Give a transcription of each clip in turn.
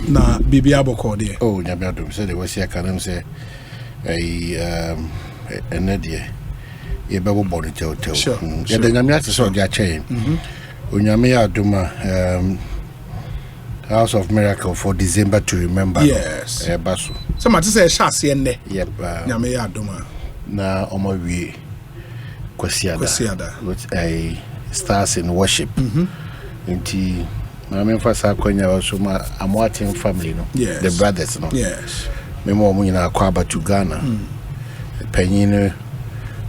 Na Bibia Boko there. Oh, Nyamiadum said they was here. Can him say a Nadia. A Bible body tell. Sure. Yeah, the Nyamiat is on their chain. Unyamiaduma House of Miracle for December to remember. Yes. Basu. So much say Shasi and Yep. Nyamiaduma. Na Omowi Kwesiada. With a stars in worship. Inti I mean for Sakonya also I'm watching family, no? Yes. The brothers, no? Yes. Memo Muna Kwaba to Ghana. Penino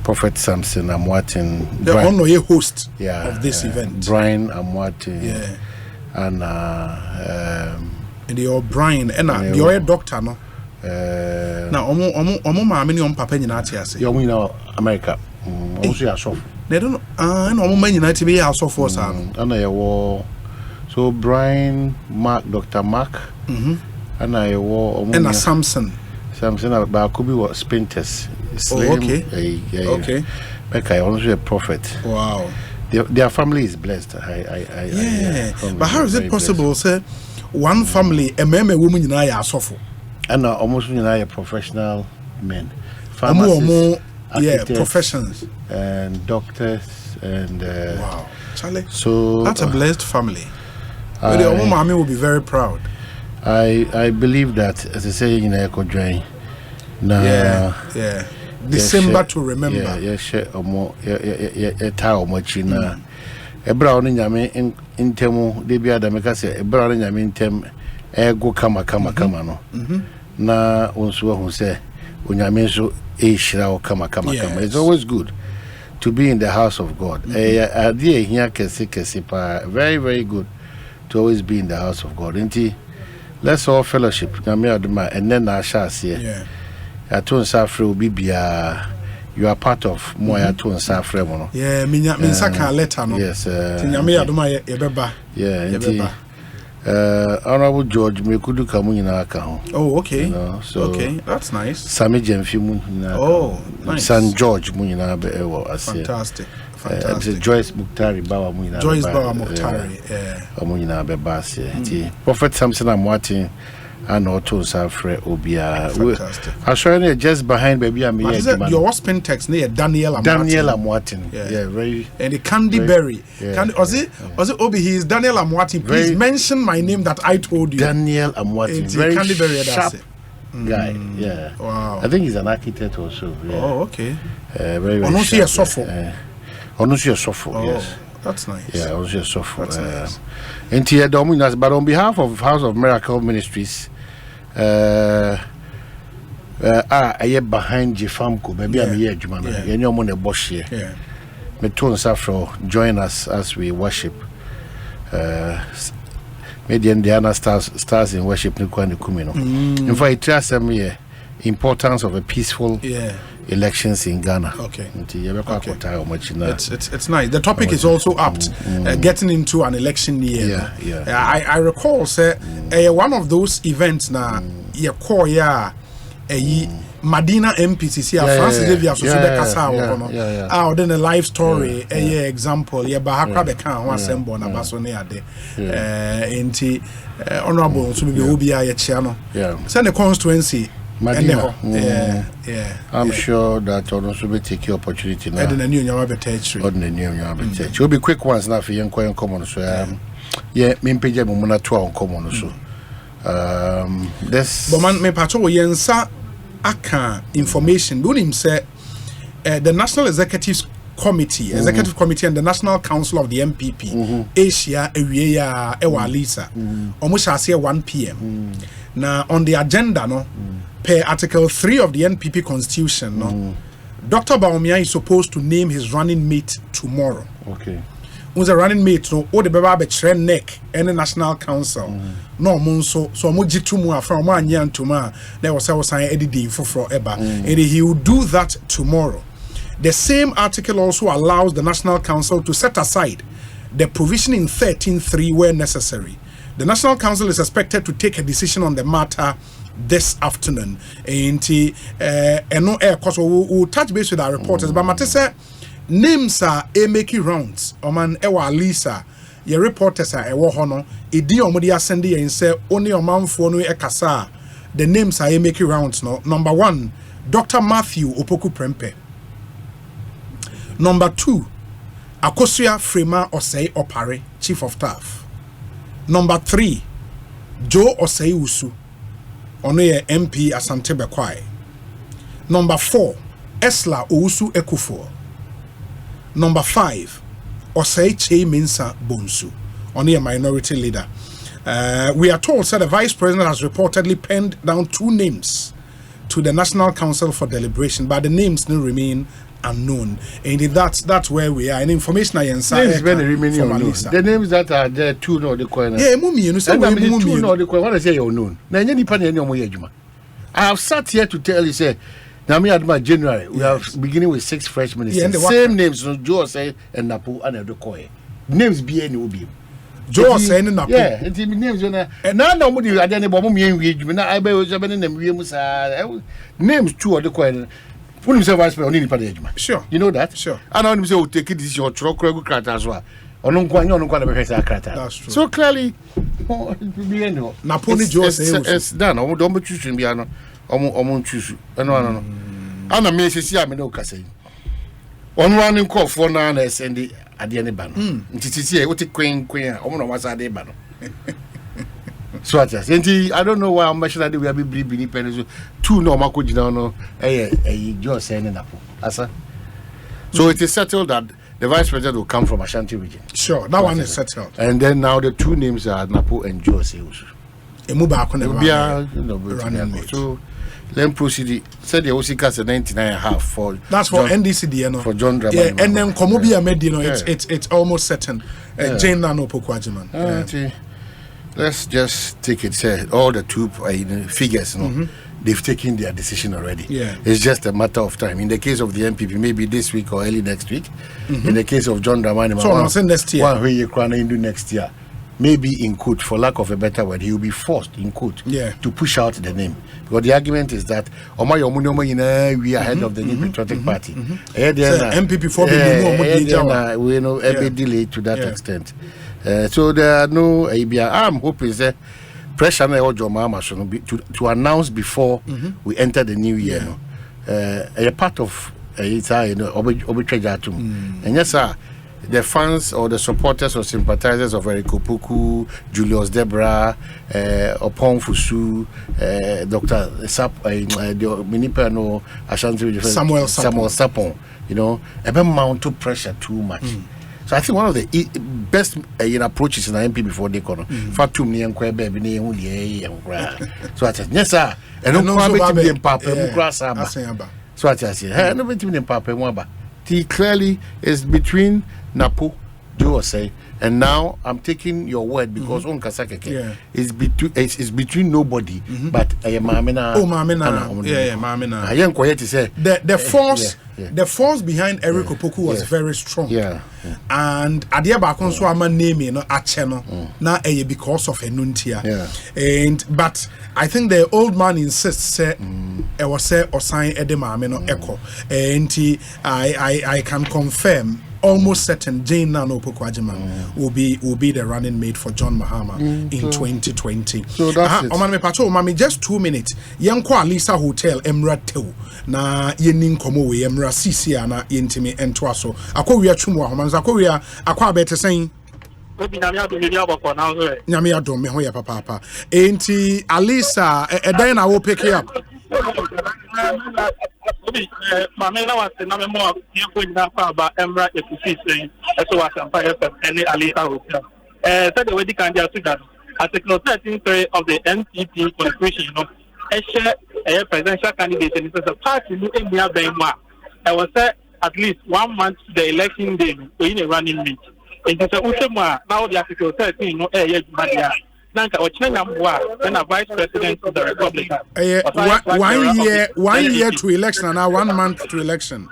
Prophet Samson, I'm watching the only host of this event. Brian, I'm watching. Yeah. And the Brian and you're a doctor, no? Now omo ma many on papa nyina atiase. You know America. Also ya soft. They don't and omo ma nyina ti be ya soft for sa no. And I war so Brian Mark Dr. Mark. And I war and Samson about could be what Spinters. Oh, okay. Okay. Like I also a prophet. Wow. Their family is blessed. But how is it possible, sir? One family, a man, a woman, and I are suffer. And almost professional men. More, professions. And doctors and wow. Charlie. So that's a blessed family. The mommy will be very proud. I believe that, as I say in Ekosiisen. Yeah. December to remember. Ebra oni nyame intemu de bia da meka se ebra oni nyame intem ego kama no na onso hu se onyame so e hira o kama. It's always good to be in the house of God. Ade ehia kese pa, very very good to always be in the house of God. Inti let's all fellowship nyame aduma enne na sha ase aton safre obi bia. You are part of Moya to and Safre. Yeah, Minsaka letter. No? Yes, Tinyami Aduma Ebeba. Yeah, Honorable George Mekudu Kamunina Kaho. Oh, okay. So okay, that's nice. Sami Jemfimu. Oh, nice. San George Munina. Fantastic. Joyce Muktari Bawa Munina. Joyce Bawa Muktari. Munina Bebasi. Prophet Samson I'm watching. And also Safre Obia. I show you just behind baby. I'm your spin text near Daniel Amwatin. Yeah, very. And the Candy Berry. Was it Obi? He is Daniel Amwatin. Please mention my name that I told you. Daniel Amwatin. Very Candy Berry sharp guy. Yeah. Wow. I think he's an architect also. Yeah. Oh, okay. Very. Onusi Sofo. Onusi Sofo. Yes. That's nice. Yeah, Onusi Sofo. That's nice. But on behalf of House of Miracle Ministries, behind Jifamko, maybe I'm here, Jumana. You know, on a bush here. Yeah. Metun Safro, join us as we worship. Maybe Indiana stars in worship. In fact, it has importance of a peaceful elections in Ghana. Okay. It's nice. The topic is also apt. Getting into an election year. I recall, sir, one of those events now. Madina MPCC Francis Xavier so be kasa then a live story example bahakra be kan ho assemble na baso ne ade enti honorable so be obi a chia no send the constituency Madina. I'm sure that also be take your opportunity now. Will be quick ones now for young common so page mumuna to on common so this but man me pacho yensa aka information do him say the National Executive Committee and the National Council of the MPP Asia Ewiya Ewalisa almost shall say 1 p.m. Now on the agenda no per Article 3 of the NPP Constitution no Dr. Bawumia'S is supposed to name his running mate tomorrow. Okay. Who's a running mate no o de beba be chere neck any national council no mo so mo gitumu afra mo anya ntoma na was sign edidi for eba and he will do that tomorrow. The same article also allows the National Council to set aside the provision in 13.3 where necessary. The National Council is expected to take a decision on the matter this afternoon. And we'll touch base with our reporters. But Mate say names are making rounds. Oman Ewa Lisa your reporters are ewo hono edi omodi asende yen say oni omanfo no ekasa the names are making rounds no. Number 1, Dr. Matthew Opoku Prempe. Number 2, Akosua Frema Osei Opare, Chief of Staff. Number 3, Joe Osei Usu, Onoye MP Asante Bekwai. Number 4, Esla Ousu Ekufuor. Number 5, Osei Che Minsa Bonsu, Onoye minority leader. We are told that the Vice President has reportedly penned down 2 names to the National Council for deliberation, but the names still remain unknown. And that's where we are. And information I inside names remain unknown. The names that are there, 2 no the coin. Yeah, mummy, you know, two no the coin. What I say unknown. Now any pan any omo. I have sat here to tell you say. Now me at January we are beginning with 6 fresh ministers. Yeah, same names, no Joe say and Napo and Edokoye. Names be any will be. Joe saying in Napo. Yeah, it names and now nobody at any bomb me engagement. I be was having them names 2 of the coin. Put himself vice president on any Sure. You know that? Sure. And I say take it this your truck as well. That's true. So clearly Napo ni Joe say it's done. Don't choose be ano. Omo choose. No. Ana me say am no kase. On running call for na na send the ade ba no. Ntiti e wote queen omo no wasa ade ba no. So I don't know why I'm mentioning that we are be pennies 2 no mako jina no just saying Napo. Asa. So it is settled that the Vice President will come from Ashanti region. Sure, that one is settled. And then now the 2 names are Napo and Jose. So then proceed. Said the OC cast 99.5 for. That's for John, NDCD, no? For John Dramani. Yeah, and then Komobia made, you know, it's almost certain. Jane Nano Pokwajiman. Let's just take it. Say all the 2 figures, you know, they've taken their decision already. Yeah, it's just a matter of time. In the case of the MPP, maybe this week or early next week. In the case of John Dramani, so I'm saying next year. One way into next year. Maybe in quote, for lack of a better word, he will be forced in quote to push out the name. Because the argument is that we are head of the new patriotic party. MPP for we know a delayed to that extent. So there are no I'm hoping that pressure to announce before we enter the new year. A part of it's and yes, sir. The fans or the supporters or sympathizers of Eric Opoku, Julius Debra, Opon Fusu, Dr. Sap, the Minipano, Ashanti, Samuel Sapon, you know, a mount to pressure too much. So I think one of the best approaches in the MP before they come. Fatum ni enkwe baby ni ehuli So I said, yes sir. And no problem be papa mukrasa. So I said, hey, no be papa mwaba. He clearly is between Napo, Joe say, and now I'm taking your word because on Kasakeke is between nobody but Mamina. Oh, Mamina. Yeah, Mamina. I am quiet to say the force behind Eric Opoku was very strong. Yeah. And Adiaba Konso ama name no acheno na because of enuntia. And but I think the old man insists say e was say osan edema no echo. And I can confirm almost certain Jane Nano Pokwajiman will be the running mate for John Mahama in 2020. So that's it. Mami, just 2 minutes. Yankwa Lisa Hotel Emrateu na yenin komo we Emra CC na yentimi entwaso. Akwa wi atwumu ahomanza akwa wi akwa abete sen. Obi na mi adom ni aboko na so e. Nyame adom me ho ye papa. Enti Alisa edan na wo pick up. Mame na wase na memo yeko nyina fa ba Emra Ekosiisen eso wasampa FM any Alisa Hotel. Said the wedding can just that Article 13.3 of the NPP Constitution, you know, a presidential candidate and it's a party in India Benwa. I was at least 1 month to the election day in a running meet. It is a Ushema now the Article 13 no Madia. Nanka Ochenamwa, then a vice president of the Republic. 1 year to election and now 1 month to election.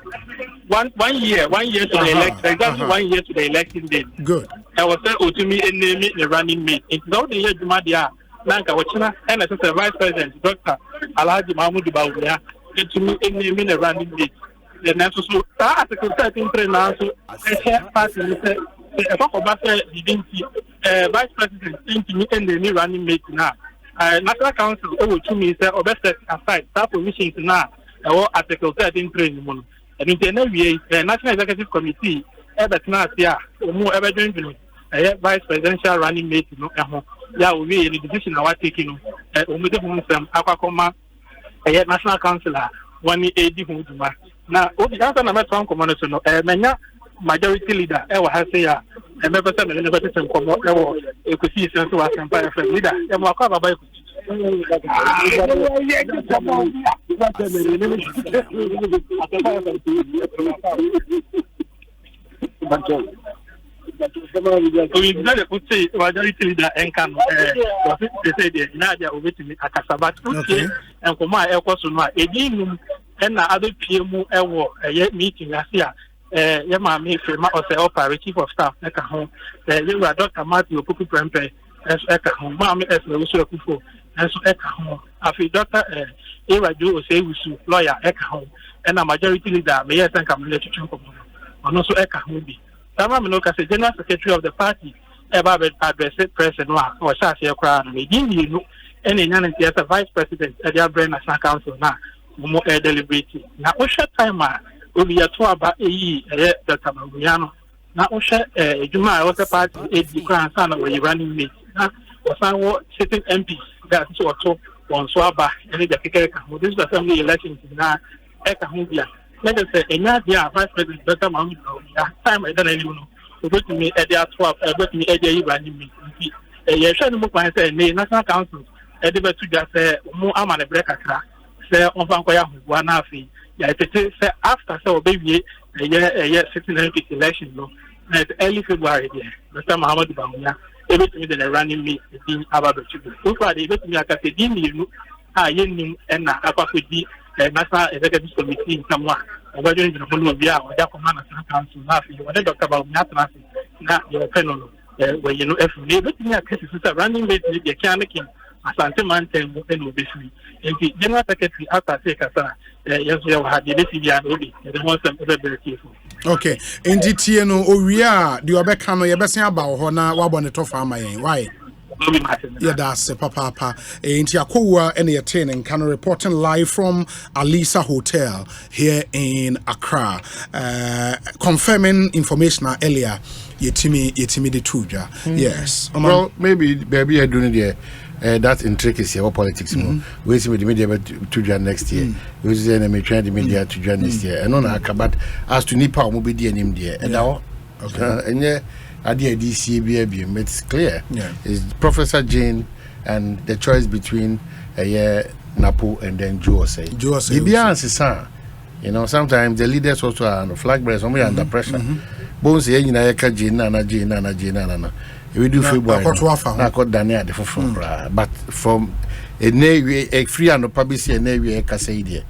One year to the election, exactly 1 year to the election day. Good. I was saying to me and name the running mate. It's not the year Jumadia, Nanka Ochina, and as a vice president, Dr. Alhaji Mahmoud Bawumia, to me and name the running mate. The National Article 13 now, so I party if I go back vice president thinking and the new running mate now. National Council over 2 minutes or best set aside that positions now or Article 13 training. And in the National Executive Committee, ever not here, or more ever doing vice presidential running mate, yeah, we any decision I was taking, some Aquacoma, a National Councillor, 180 Huma. Now, what the answer number one commander, majority leader, ever has say, a member of the university and Ekosiisen to us empire friend leader, and walk up by we could say majority leader and can say Nadia over to me at Casabat and for my Ekosuna, a dinum and other PMO a meeting last year. Yama me firma or say opera chief of staff eka home you are Dr. Matthew Pupu Prempe as eka home mama as we so kufo and so eka home afi Dr. Eva Jo say we su lawyer eka home and a majority leader may yes and come let you chunk on also eka home be Tama Minoka say general secretary of the party about address president or Shashi Crown we give you any nyan as a vice president at their brain national council now more deliberating now usha time we are two about Dr. Bawumia'S. Now, Juma was a party, a grand son of a running mate. Now, was sitting MPs that also on Swaba and the Kika. This is the family elections now. Ekahumbia. Let us say, a Nadia, Vice President Dr. Bawumia'S. Time I don't know. To go to me at their 12, go to me at the running mate. A shadow book, I say, National Council, a debate to just say, more Amana Brecker, say, on Vanquaya, one half. Yeah, it say after so baby a year 16 election no early February there. Dr. Muhammad Bawumia'S everything the running me being about the children. So far they let me at the dim yen and Aquafidi National Executive Committee in someone over during the whole of or that command national council laughing what Dr. Bawumia'S not your panel where you know if they let me at cases running late they can't make him Asante Mountain and obviously and the general secretary after say Kasa yes we had the BCB and Obi the one some very careful. Okay, in DT no Oria the Obeka no yebesen about ho na wabɔ ne to farmer yen why yeah that's papa into Akowa and your training can reporting live from Alisa Hotel here in Accra confirming information earlier yetimi the tuja yes well maybe baby I doing there that intricacy of politics we see with the media to join next year we see enemy trying the media to join next year and on but as to Nipa will be the name there and now and yeah idea DCB it's clear is Professor Jane and the choice between Napo and then Joe say you know sometimes the leaders also are on flag bearers somebody under pressure bones here you know Jane we do February. I got Daniel the phone, but from a navy, a free and publicity, a navy, a Cassadia,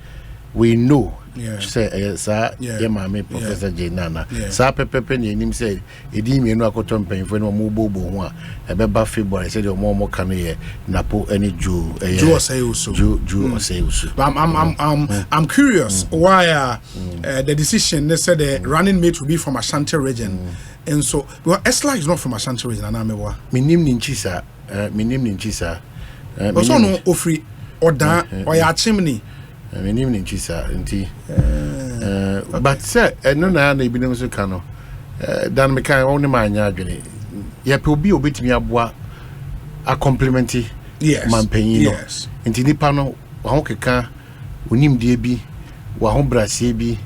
we know. Say, sir, mammy, Professor Janana, Sir Pepe, and him said, a demon no cotton pain for no more bobo, a beba February said, more can hear Napo any Jew, Jew say so. I'm curious why the decision they said the running mate will be from Ashanti region. And so, well, Esla is not from Ashanti region, and I'm a minim Ninchisa, minim Ninchisa. Also, no, Ofri or da or ya chimney. Minim Ninchisa, but, sir, and no, I be no so cano. Dan Mekai only my yardly. Yep, will be obit me a complimentary, yes, Mampany, yes. And Tinipano, Honkeka, Unim Debi, Wahombra Sebi.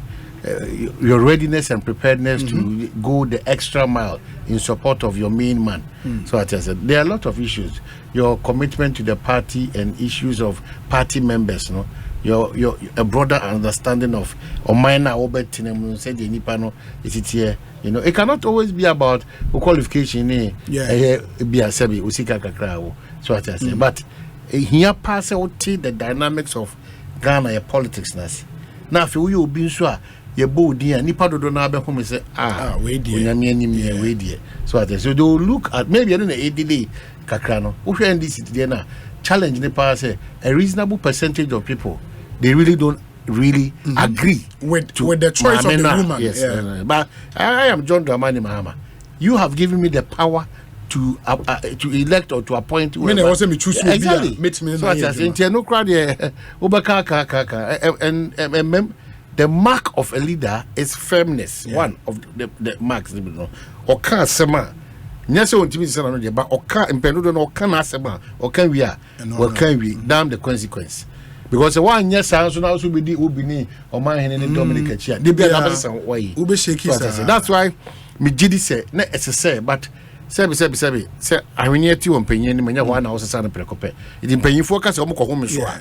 Your readiness and preparedness to go the extra mile in support of your main man. So as I said, there are a lot of issues. Your commitment to the party and issues of party members, no, your a broader understanding of or minor obetinem said the Nipano is it here. You know, it cannot always be about qualification. Be a sebi usika kakrao. So as I said, but here pass out the dynamics of Ghana politics. Now, if you be sure. Ye body and Nipa do na be home say we dear we dear so they will look at maybe a delay kakra no wo hwe this there na challenge Nipa say a reasonable percentage of people they really don't agree with the choice of the woman. Yes, but I am John Dramani Mahama. you have given me the power to elect or to appoint. Me na was me choose exactly. So I say no crowd and the mark of a leader is firmness. One of the marks, or can't sema. Nyase on timi say no dey ba oka impendo no oka na asema oka wi a can we damn the consequence because one yes so now so be di obini o man hene ne Dominic Achia dey be na person why ube shake that's why me gidi say na say but say ahwenye ti won panyin ni manya one na osesa na prekope idi panyin fo ka say omko home so a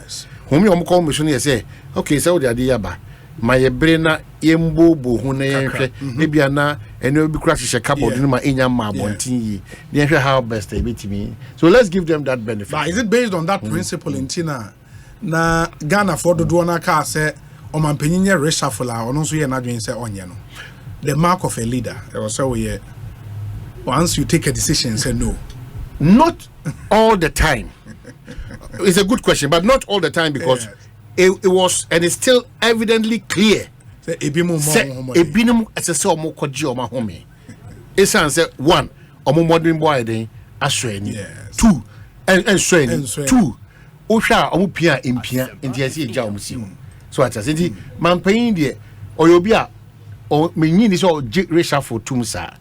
home omko home so ne say okay say we dey yaba my brain yembo hu na yenhwe ebia na eno bi kura hye cupboard no ma enya ma abontin yi dey hwe how best e betimi so let's give them that benefit. But is it based on that principle in Tina na Ghana for do na ka say o man panyin ye reshuffle a ono so ye na dwen say onye no the mark of a leader e was say we once you take a decision say no, not all the time. It's a good question but not all the time because it was and it's still evidently clear. Say ebinum asese omo kwaji omo home. Esan say one omo modern boy den aswani. Two and swani. Two ohwa omo pia impia enti ase eja omo si. So at ase man payin de oyobi a o menyi ni so resha for tumsa.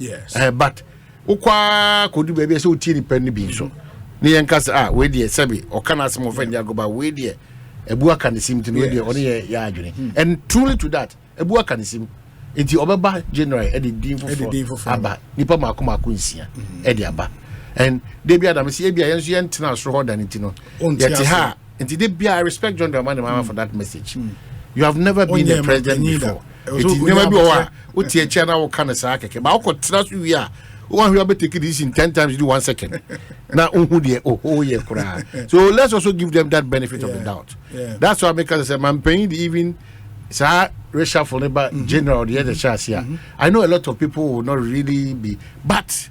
But ukwa kodu baby say uti ni pen bi so. Ni yanka we de sabi o kana asem ofendi agoba we de Ebua kanisim to the only ya and truly to that, Ebua kanisim into Obaba General Eddie Dean for Abba, Nipa Makuma Quincy, Eddie Abba. And they be Adam, see, Abia, and Tina Stroh than Intino. Yet, ha, and did be I respect John Dramani Mama for that message. You have never been a president before. It never be what your channel can say, but I could trust you. Yeah. One who take this in 10 times, do 1 second. Now, so let's also give them that benefit of the doubt. That's why because I say, man, paying even reshuffle but general the other chance here. I know a lot of people will not really be, but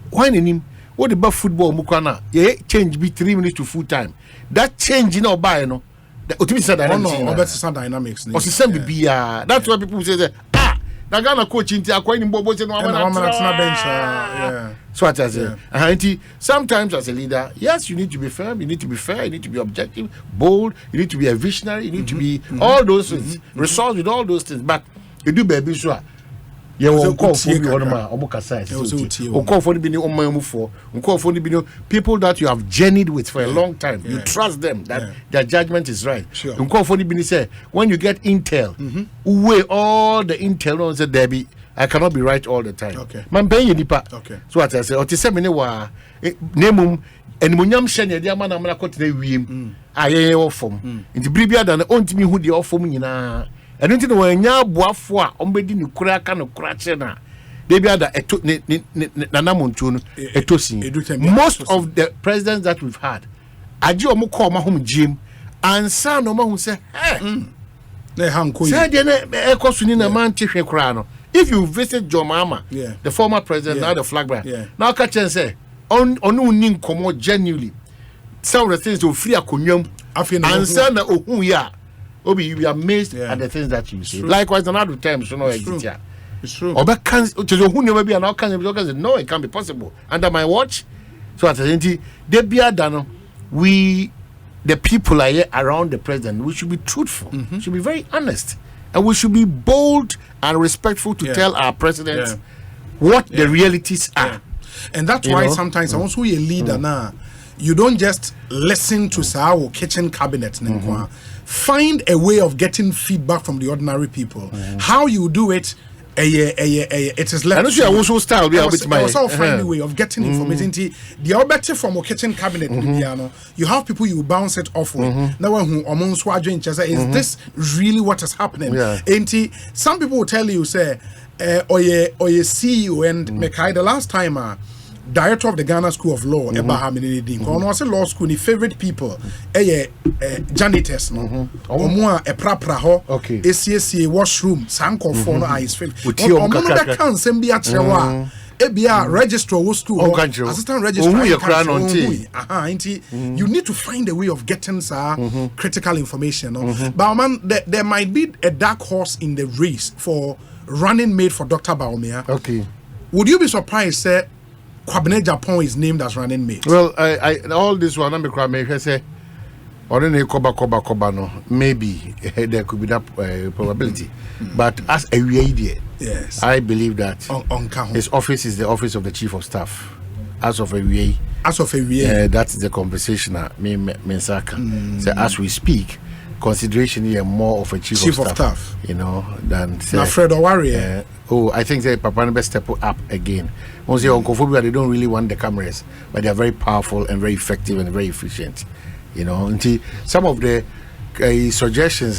why in him? What about football? Mukana, change be 3 minutes to full time. That change, buy, the ultimate dynamics. Or some be that's why people say that. Nagana coach into acquiring Bobo bench. So what I say. Sometimes as a leader, yes, you need to be firm, you need to be fair, you need to be objective, bold, you need to be a visionary, you need to be all those things, resource with all those things. But you do baby sure. You will call for me on my Omokasa. Call for the people that you have journeyed with for a long time. You trust them that their judgment is right. Call for the say when you get intel, weigh all the intel on the Debbie. I cannot be right all the time. Man paying you okay. So what I say, or to say many wa name and Munyam Shania, the man I'm not got the wim. I am from. In the Bribia than on to me who the off for me na. I don't know when ya boafo a ombedi ni kura ka no kura che na they be ada nanamontu etosin. Most of the presidents that we've had aji omo call ma home gym and san no ma hu say na hanko say de na ekosuni na man tehwe kura no. If you visit John Mahama, the former president, now the flag bearer, now catch and say on nin komo genuinely some of the things to free akonyam and say na ohun ya Obi, you be amazed at the things that you see. Likewise, another time, so no exit here. It's true. No, it can't be possible. Under my watch, so at the end, we, the people are here around the president, we should be truthful, should be very honest, and we should be bold and respectful to tell our president what the realities are. And that's why sometimes I also a leader now. You don't just listen to our kitchen cabinet. Find a way of getting feedback from the ordinary people. How you do it, it is left. I don't also style. We also find a way of getting information. The objective from a kitchen cabinet, you have people you bounce it off with. Now, is this really what is happening? Some people will tell you, say, or CEO and Mekai the last time. Director of the Ghana School of Law, Abraham Nidin. When I say law school, the favorite people, janitors, no, or a prapra ho, ACSA washroom, Sanko for no eyes favorite. That can send be at Chewa. Ebia registrar was school, assistant registrar. You need to find a way of getting critical information. But man, there might be a dark horse in the race for running mate for Dr. Bawumia. would you be surprised that Kwabene Japan is named as running mate? Well, I all this one, I say, or then Koba no, maybe there could be that probability. But as a idea, yes, I believe that his office is the office of the chief of staff. As of a that's the conversation. So as we speak, consideration here more of a chief of staff, you know, than say, Fred Owari. I think they Papa best step up again. Once Uncle Phobia, they don't really want the cameras, but they are very powerful and very effective and very efficient. You know, until some of the suggestions,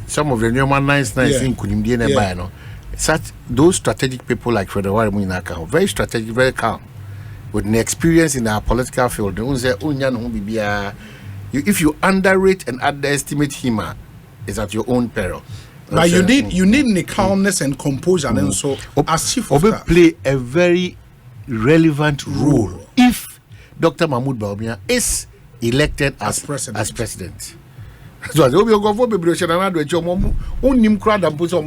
some of the new nice thing could be no. Such those strategic people like Fred Owari, very strategic, very calm, with an experience in our political field. If you underrate and underestimate him, it's at your own peril. But you need the calmness and composure, and so as chief of staff play a very relevant role if Dr. Mahmoud Bawumia is elected as president. So they will go for preparation and unim crowd and put some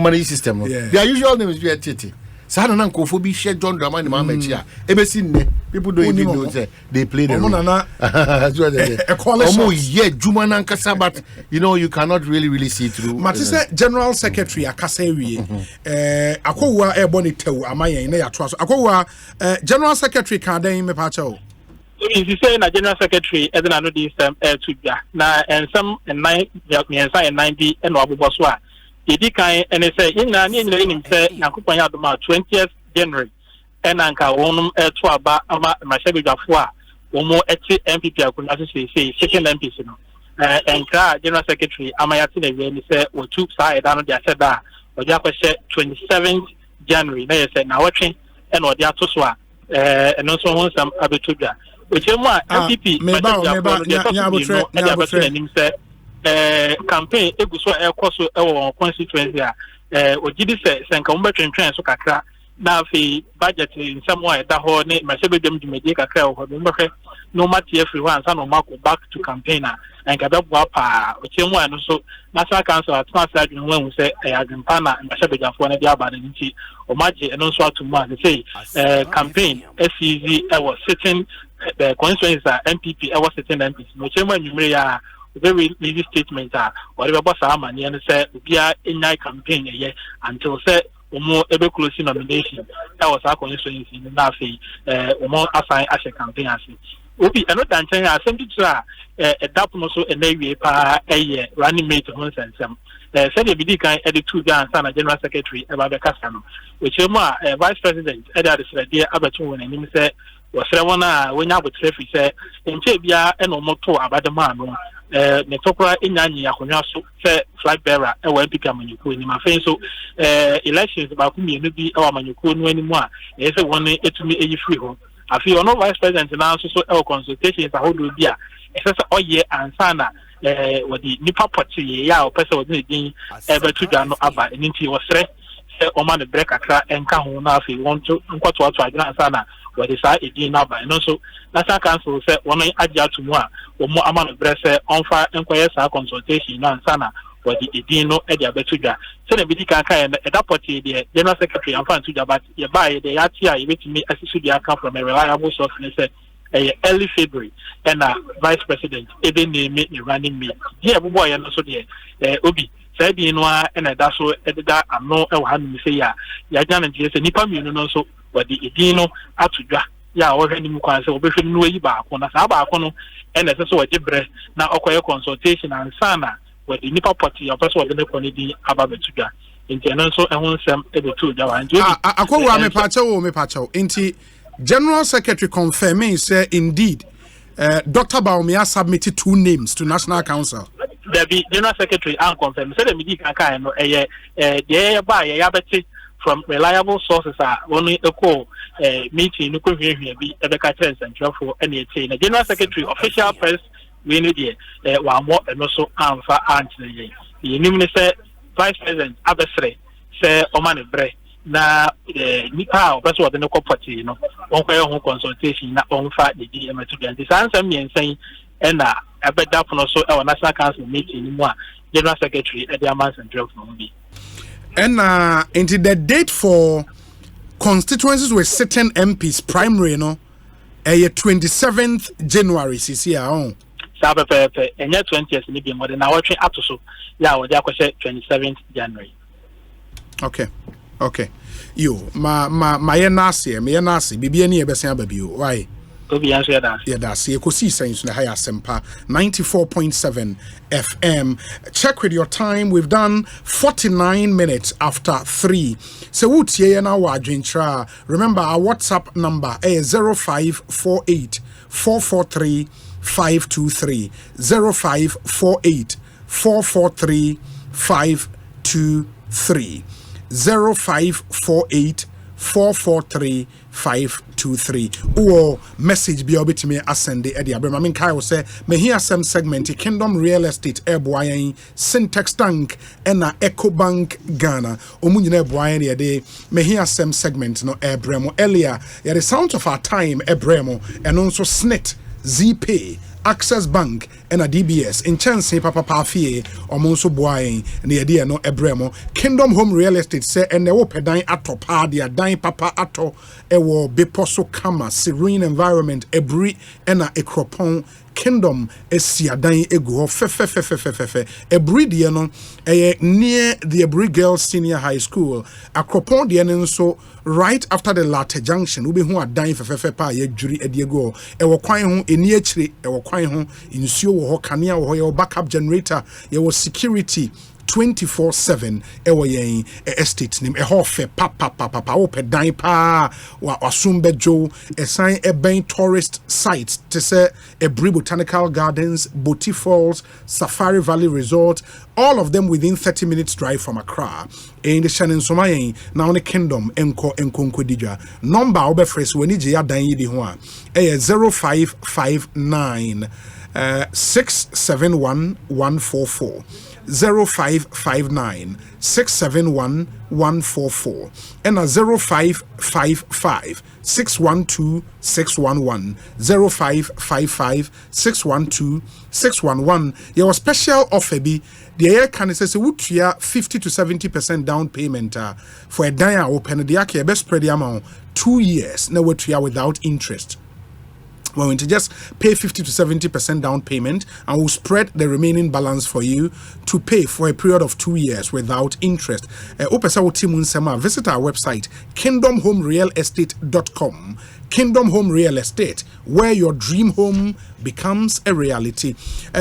money system. Their usual name is Titi. Sada na Kofobi share John Dramani Mamechi. People don't even know they play the role. But you know, you cannot really see through. Matisse General Secretary Akasewi Akowa Ebonitew Amaya in Yatraso. Akowa General Secretary Kanden Mepacho. If you say na General Secretary, as I know this to na and some and 90 and Waboswa. Idi kan and say in na ni him say Yankopon ya doma 20th January and anka wonum to aba ama Mashebejafo a womo eti MPP akuna say second MPC no and General Secretary amayati na we ni say o two side no dia said that o dia kwese 27th January na say na watwe and o dia to so a and no so won some abetudwa which MPP campaign eguso ekoso ewo constituency a ogidi se nka mbetwentwen so kakra na afi budget in some way da ho ne masebedem dwumedi kakra ho mbehwe no mate everyone ansa no mako back to campaigner and ka beboa pa ochemu anu so national council atma side no wan se agimpa na masebedafo na dia abade nti o maje eno so atumu a say campaign SEZ ewo sitting the constituency MPP ewo sitting MPs no ochemu anwumre ya very easy statement whatever boss amani and say bia enai campaign until say omo ebe close nomination that was our constituency na fe omo assign as a campaign as obi another nchen assembly to adapt no so enawie pa running mate ho nsensem say the bidi kan edit two dan sana general secretary eba be kasa no which vice president edit the dey abetu won anim say wasre wona wonya abotrefi say enche bia eno moto abadema no ne tokura enyanyi akonwa so se flag bearer e wa MPP amanyuko ni mafen so elections ba ku mienu bi e wa amanyuko no animu a e se woni etumi eyi free ho afi ono vice president na so e consultations ahodo bi a e se oye ansana wodi nipa party ya o pese wodi din e betuda no aba nti wosre se o ma ne break akra enka ho na afi won to nkwato ato agina ansana wodi sa edin na aba no so national council se won agya tumu a omo ama no brese onfa enkoye sa consultation na ansana wodi edin no e dia betuda se na bidi kan kan e da party de general secretary amfa tuja but ye buy de ya tia ye betimi asisu dia come from a reliable source ne say early February and vice president even name me running me here boy ya no so de obi said you know and that so that I'm no e wa me say ya jana je say nipa mi no so wodi edin no atudwa ya wo hwani mu kwan say obehwe no yi ba akon na sa ba akon no and say so wodi bre na okoye consultation and sana wodi nipa party your person wodi ne kon di aba betudwa nti no so ehun sem e betu dwa wan akwa me pacho nti General Secretary confirming say indeed Dr. Bawumia'S submitted 2 names to National Council. The General Secretary and confirm say the media kan no the buy yabeti from reliable sources are only a call meeting no ko hwehwe bi e be ka chance for any the General Secretary official press we need there wa mo no so amfa antene ye nim say Vice President Abesre say o man bre na nipa opeso wode no property no won kwa ho consultation na on fa the DMT and answer me saying na abeda no so e National Council meeting mu a General Secretary e dey man central from bi And into the date for constituencies with certain MPs primary, no, 27th January, CC, on. Sabe, and yet 20th, maybe more than our train up to so. Yeah, what they 27th January. Okay. You, my nasi, bibi any ebesia baby, why? Yeah, that's Ekosiisen na higher sempa 94.7 FM. Check with your time. We've done 49 minutes after 3. So what's here now? Remember our WhatsApp number is 0548 443 523 0548 443 523 0548 443 523 or message be obit me ascend the Eddie Abram. I mean, Kyle say, may hear some segment Kingdom Real Estate Airboy Syntax Tank and EcoBank Ghana. Omunine Boy day may hear some segment no Airbremo earlier. Yeah, the sound of our time Airbremo and also Snit ZPay. Access Bank and a DBS in chance papa pafie or monso boy the idea no ebremo Kingdom Home Real Estate say and the open dine ato pa dia dine papa ato ewo beposo kama serene environment ebri and a ekropon Kingdom esia dan egu fe ebri dia no near the Ebri Girls Senior High School akropon dia nso right after the latter junction we be hu adan fe pa ye juri ediego ewo kwan ho eni akire ewo kwan ho insuo wo ho kanea wo ho ye backup generator ye wo security 24/7 ewo yen estate nim ho fe papa wo pedan pa wa asumbejo esan eben tourist sites to say Ebri Botanical Gardens, Boti Falls, Safari Valley Resort, all of them within 30 minutes drive from Accra. In the Shannon Somayen, now in the Kingdom, Enko Dija. Number obe fresh when you are dying the one 0559 671 144 0559 671 144 and a 0555 612 611 0555 612 611. Your special offer be the air can say would 50 to 70% down payment for a dia open the ake best spread the amount 2 years now without interest. We're going to just pay 50 to 70% down payment and we'll spread the remaining balance for you to pay for a period of 2 years without interest. Visit our website, kingdomhomerealestate.com. Kingdom Home Real Estate, where your dream home becomes a reality.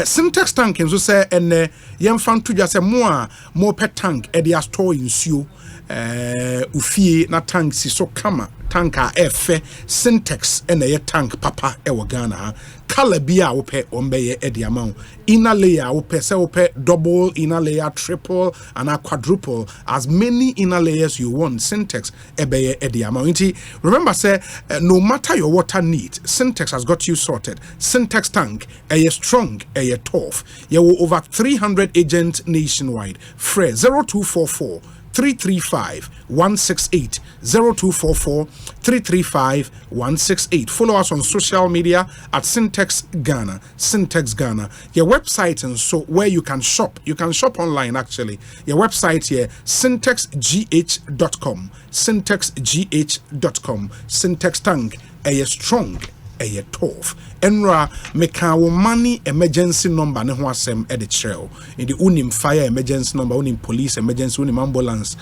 Syntax tank and so say and yamfan to just a more pet tank edia store in su ufie na tank si so kama tanka efe syntax and a tank papa ewa Ghana color bia wope ombeye edi amount inner layer wope se wope double inner layer triple and a quadruple as many inner layers you want syntax ebeye edi amount. Remember say no matter your water need syntax has got you sorted. Syntax tank a strong a tough you will over 300 agents nationwide. Free 0244 335 168 0244 335 168. Follow us on social media at Syntax Ghana. Your website and so where you can shop online actually. Your website here syntaxgh.com. syntaxgh.com. Syntax tank a strong a tough enra meka wo money emergency number ne ho asem e de kyerɛw in the unim fire emergency number unim police emergency unim ambulance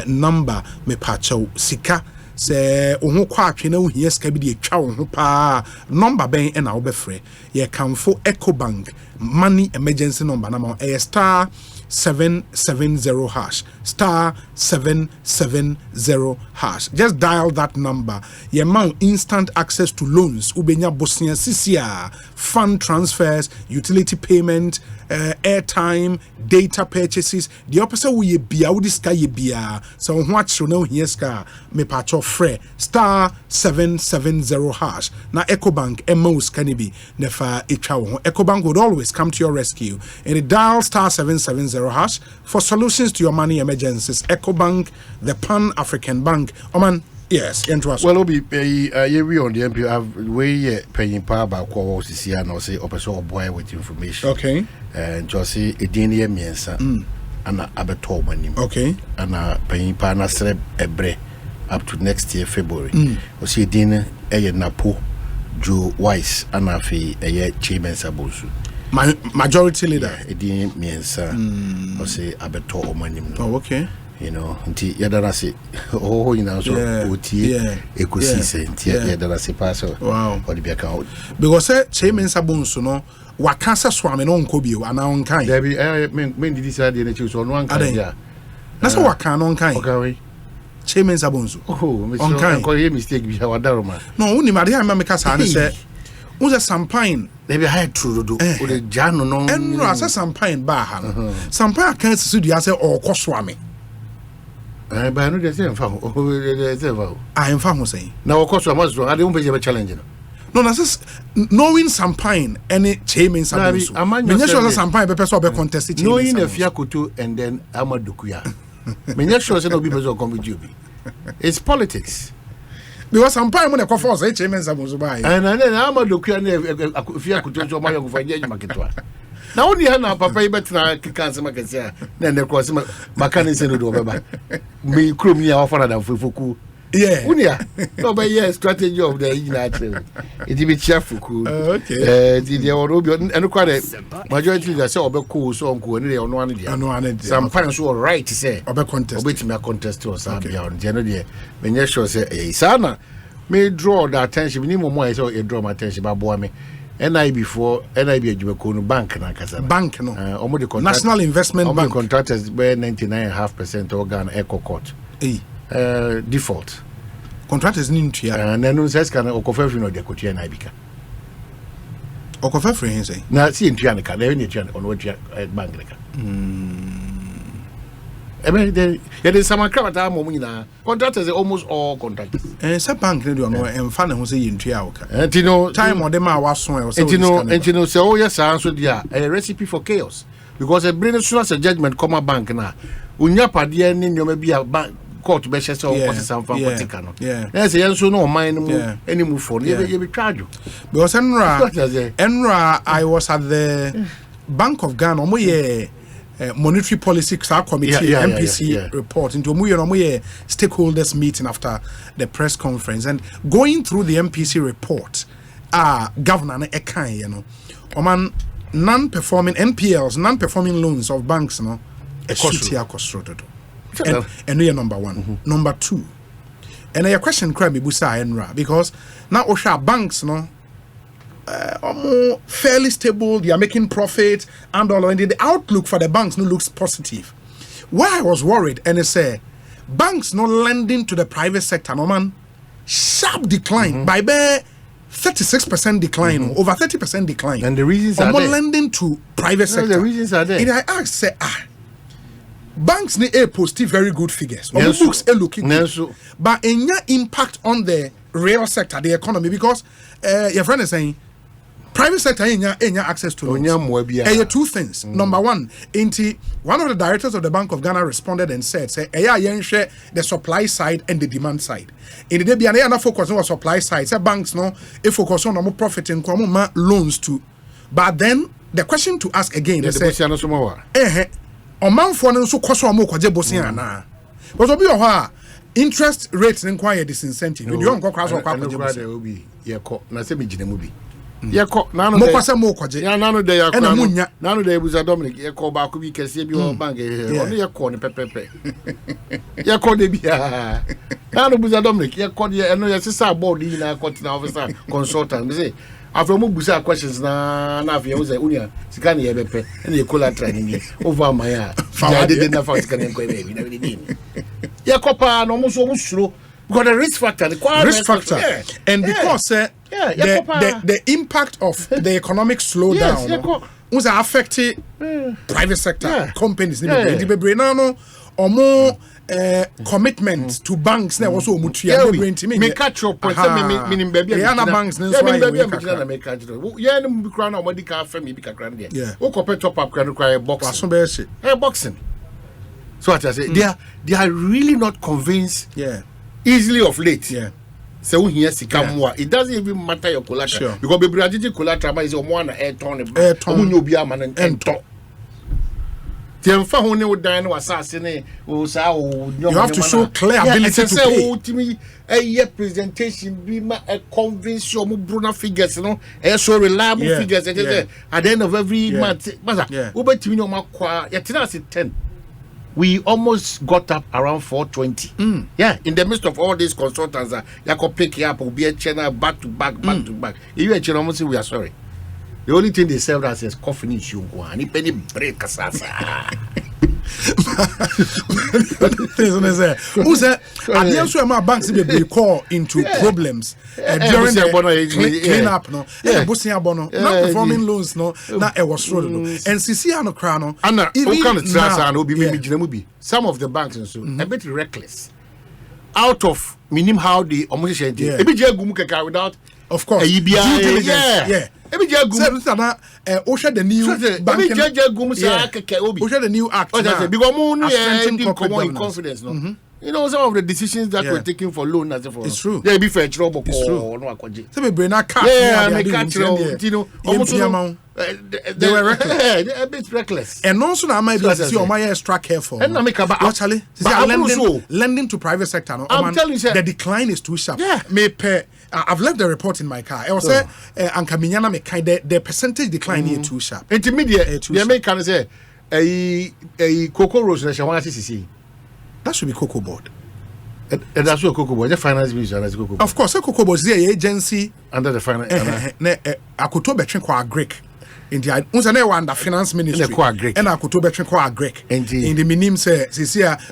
number me pakyɛw sika se oho kwa atwe na ohia sika bi de atwa wo ho pa number ben e na wo befrɛ ye kamfo EcoBank money emergency number na ma star 770 hash star 770 hash. Just dial that number. Your amount instant access to loans, ubenya Bosnia CCR, fund transfers, utility payment, airtime, data purchases. The opposite we be out this guy bia. So what you know here ska me patch free star 770 hash. Na EcoBank emos can be nefa etwa. EcoBank would always come to your rescue. And it dial star 770 hash for solutions to your money emergencies. EcoBank, the Pan-African Bank. Oman, yes, interest. Well, we on the MP have way paying power about call CCR and say opposite boy with information. Okay. And just say a DNA miensa. ana abeto manim okay ana panyin pa na sere ebre up to next year February o see din Napo Joe Wise ana fi chairman sabosu majority leader edin miensa o say abeto omanim oh okay you know nti yadara se oh you know so otie Ekosiisen nti yadara se pass wow or the be account because chairman sabosu no wakasa swame no nkobio ana onkan there be men did this idea na so no ankan ya na so wakan no onkan okay chairman sabonzo on ko ye mistake bi wadaro ma no uni ma dey am make sa ne say uza sampine there be high true do o de jano no enro asa sampine ba ha no sampine kan sisu dia say o kwoswame ba no dey say mfa o dey say mfa I mfa ho say na o kwoswame so ade un be challenge no na say knowing sampine any chairman sabonzo menya sure sampine be person be contest chairman knowing Efia Koto and then Amadukuya menya sure say no be person come with you. It's politics. Because sometimes when I call for chairman sabonzo buy and then Amadukuya na Efia Koto so ma yo fa je maketwa na woni ha na papa ibetina kikanse makese na ne cross makani se no do beba me krom ni a ofara da fofoku yeah unia no be yes strategy of the united it be cheerful okay the obi eno kwa the majority leader say obeko so onko ni ono ane dia some parents so right say obe contest obetimi contest or sabia on general there me sure say sana me draw the attention ni mo say e draw my attention ba boa me NIB before NIB adwumako no bank na kasa bank no omo the National Investment Bank contractors be 99.5% organ eco court default contractors ni ntua na no says can okofafri no de kotua na ibika okofafri hin say na si ntua ne ka na ni ntua on watua bank ne ka there some crowd mo nyina contractors almost all contractors say bank ne do no emfa ne ho say ntua wo ka ntino time of them a waso e say ntino say oh yes so dia a recipe for chaos because a brain so as a judgment come bank na unya pade ni nyoma bi a bank court be shese o kosi sanfa kotika no yes yenso no mind mu any move for you be charge because enra I was at the Bank of Ghana mo ye monetary policy committee MPC report into mo ye stakeholders meeting after the press conference and going through the MPC report governor na ekan you know oman non-performing NPLs non-performing loans of banks no ekosro and we are number one. Number two, and a question crime busa enra because now osha banks no fairly stable, they are making profit and all, and the outlook for the banks no looks positive. Why I was worried and I say banks no lending to the private sector no man sharp decline by 36% decline over 30% decline, and the reasons are there. Lending to private sector. The reasons are there. And I asked say banks need a positive very good figures. Books are looking good. But any impact on the real sector, the economy, because your friend is saying private sector any access to loans. Two things. Number one, one of the directors of the Bank of Ghana responded and said, say, share the supply side and the demand side. In the day, they focus on the supply side. Say banks no, if focus on more profit and loans too. But then the question to ask again is Omanfo no so koso mo kwaje bosia na. Because obi ho interest rate require disincentive. You don't go kwaso kwaje bosia. Obi ye ko na se me gina mu bi. Ye ko na no mo kwase mo kwaje. Ya na no de ya ko na no de buza Dominic ye ko ba ko bi kese bi o bank he. Ono ye ko ne pepepe. Ye ko de bia. Na no buza Dominic ye ko de eno ye sisa board yi na ko tina officer consultant me say after mo busa questions na afia wo say unia sika ne ye bepe na ye collateral ni over my ya did na fact kan enko e na be ye kopa no mo so mo suro because the risk factor and because the impact of the economic slowdown was affecting private sector companies the brain no omo commitment to banks na also mutua me catch up meaning baby banks na me catch ya no bi kra na o madi ka fa me bi kakra there wo ko top up kra boxing boxing so what I say they are really not convinced easily of late so here sikamwa it doesn't even matter your collateral because bebrajiji collateral is o mo na airton omunyo obi ama na ento You have to show clear ability to pay. Me a presentation be a convince your Bruna figures, you know, so reliable figures at the end of every month. Over to me, yet 10. We almost got up around 420. Yeah, in the midst of all these consultants, you could pick you up, will be a channel back to back. If you are channel, we are sorry. The only thing they served us is coffee issue. And if any break us, who said, I also my banks be call into problems during the clean up, no, Busia Bono, not performing loans, no, not a was road, and Siciano Crano, and some of the banks and so a bit reckless. Out of meaning how the almost without, of course, Osha the new banking. Osha the new act. Confidence. No, you know some of the decisions that were taken for loan as for. It's true. They be fair trouble. It's true. So we bring a car. You know, they were reckless. A bit reckless. And also now my business you my extra careful. And make actually lending to private sector. No, I'm telling you, the decline is too sharp. Yeah. I've left the report in my car. I was say Ankaminyana me kind the percentage decline here too sharp. Intermediate. The American say a cocoa rose CCC. That should be cocoa board. And that's what cocoa board. The finance minister has cocoa board. Of course, cocoa board is the agency under the finance. Akoto between kwa Greek. In the unzane wanda finance ministry and Akoto between kwa Greek. In the minim say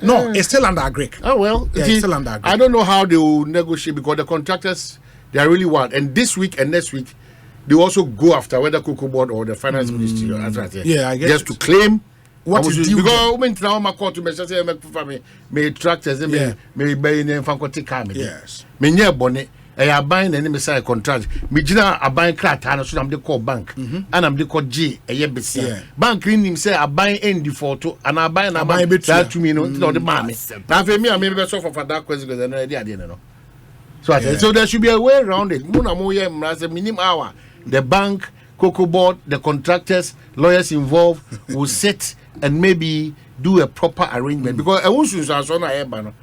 no, it's still under Greek. Oh well, it's still under Greek. I don't know how they will negotiate because the contractors they are really wild. And this week and next week they also go after whether cocoa board or the finance ministry. Yeah, I guess just to claim. What is due? Because when now my court to me say me tractors me buy in fankote car me. Yes. Me near bonnet. I buying any me say contract. Me jina a buying crat and so am dey call bank. And am dey call G a year BC. Bank him say I buying in default and I buying that to me no the man. Now for me I may be suffer for that question because I know the no. So so there should be a way around it. Muna mo ye mra minimum hour. The bank, cocoa board, the contractors, lawyers involved will sit and maybe do a proper arrangement because I want to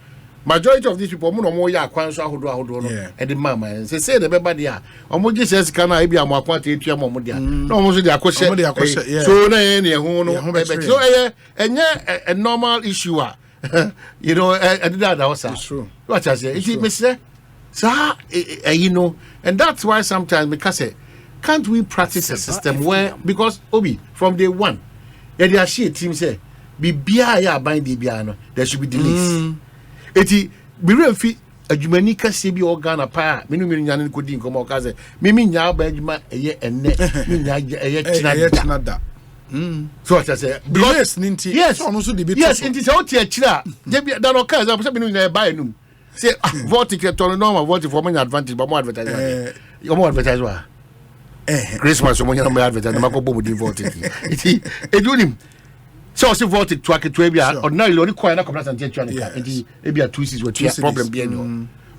majority of these people no more ya kwanso ahodo no and the mama say the beba dia omo je say sika na e bia mo akwanta etua mo dia no omo so dia akose so na e hu no so enye a normal issue you know that was true what I say it me say you know and that's why sometimes because can't we practice a system where because Obi from day one there share team say bibia ya ban de bia no there should be delays eti be refi adwumani kase bi organ pa menu nyane ko di nkomo ka say mimi nya ba adwuma eye enne mi nya eye chinada so what I say because yes so no so the bit yes inti say o ti akira je bi da no ka say menu nya ba enum say vote to normal vote for money advantage but more advertise more advertise wa Christmas mo nya no advertise ma ko bo mo di vote iti edunim so also voted to Aketwebia ordinarily only coin na complaint and tell you and the ebia 2 cities were problem be any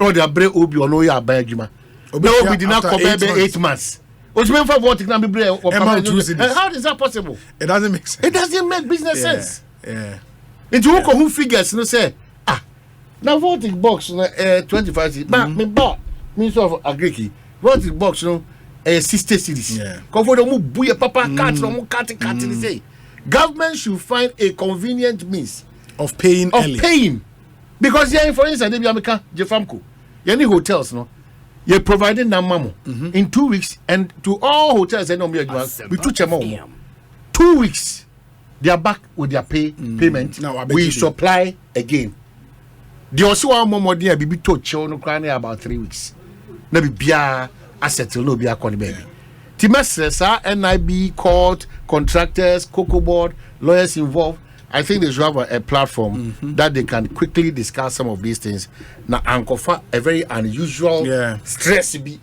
or the bre obi ono ya ba adwuma no obi did not come 8 months what mean for voting na be bre how is that possible? It doesn't make sense. It doesn't make business sense. Into who figures no say now voting box 25 cities but me bought Minister of Agriculture voting box no 60 cities come for them buye papa cat no cat say government should find a convenient means of paying because for instance they be America Jefamco any hotels no you're providing them mamo in 2 weeks and to all hotels they know me we took them 2 weeks they are back with their payment we supply again the also one more there be to chill no cry about 3 weeks na be bia asset no be akon baby Timesesa NIB court contractors cocoa board lawyers involved. I think they should have a platform that they can quickly discuss some of these things. Now, Ankofa, a very unusual stress be.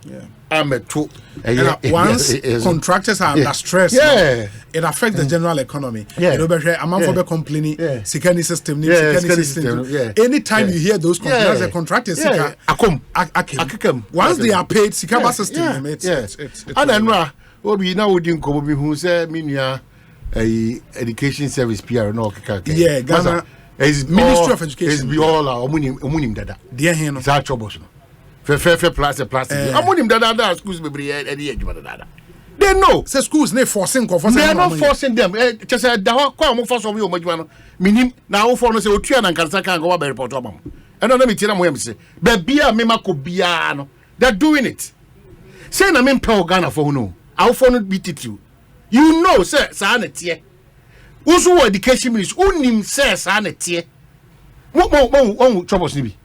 Once contractors are under stress, it affects the general economy. A man for complaining, security system. Anytime you hear those complaints, the contractors, once they are paid, Sikaba system. And then, what we now would who say, Minia. education service PR no yeah Ghana Ministry of Education is all omunim dada dear hen is our troubles no fair plastic omunim dada schools be any dada they know say schools ne forcing they are not forcing them just say da ho kwa mo force omo adwuma no minim na wo for no say otua na nkansa kan go wa report obam and no me tira mo yam say be bia me mako bia no they're doing it say na me pay Ghana for no I for no beat it you know say sa na tie usu education ministry unim say sa na tie mo troubles ni bi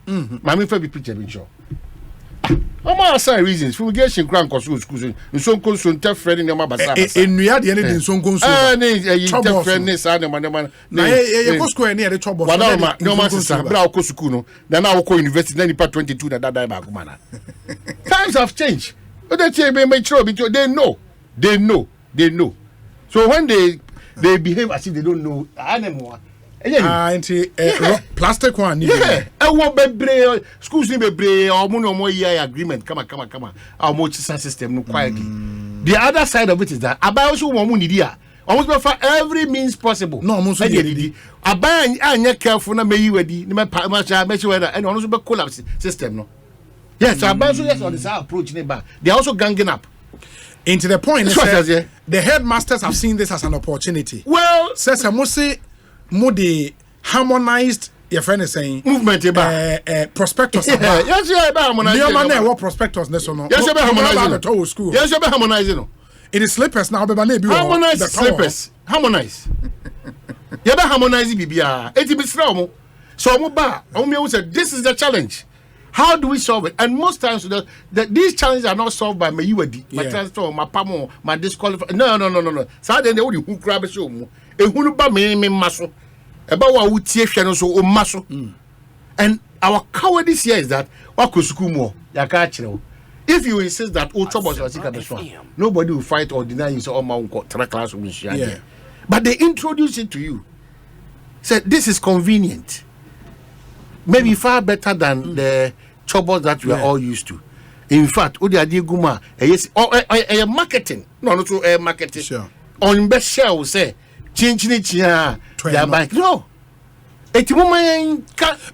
ma me fa bi picture bi show Ama say reasons fumigation crank or schools so interfering in my basa enua de ne de nsonko nso interfering sa ne man na ye go school ne de trouble no ma sister bra go school no na na go university na nipa 22 na dada ba kuma na times have changed they change me sure they know so when they behave as if they don't know anymore plastic one bebre schools ni bebre omo year agreement come our system no quietly the other side of it is that abai also omo need here almost for every means possible no almost need abai anya careful na meyi wadi ni me weda and also be collapse system no yes abai so yes on this approach neighbor they are also ganging up into the point the headmasters have seen this as an opportunity well says more the harmonized your friend is saying movement prospectus yes harmonized what prospectus no yes harmonizing school yes harmonizing it is slippers now be harmonize slippers harmonize you be harmonize bibia eti be sra omo so omo ba omo say this is the challenge. How do we solve it? And most times these challenges are not solved by my transfer, my pamo, my disqualify. No. So then they would who grab a show. A hunuba me muscle. About what we teach so muscle. And our cowardice here is that what could school more? If you insist that all troubles are sick, nobody will fight or deny you. So all my own class will be But they introduce it to you. Say this is convenient. Maybe far better than the troubles that we are all used to. In fact, Odi Adiguma, yes, marketing. No, marketing. Sure. On best shell say, change no. Eti mama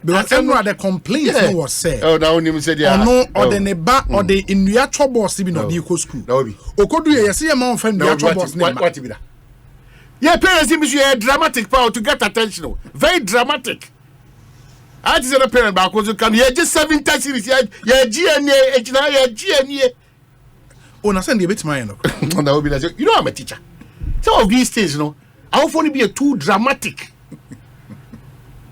because the complaints no was said. Oh, now him said yeah. No, or the neba or the inua troubles even no be go school. No be. Okodu ye see a man friend the troubles name. What be that? Yeah, parents seem to dramatic power to get attention. Very dramatic. I just a parent back because you can hear just 7 series. Yeah, GNA. Oh, na send you a bit my no. That would be like, you know, I'm a teacher. Some of these things, you know, I often be too dramatic.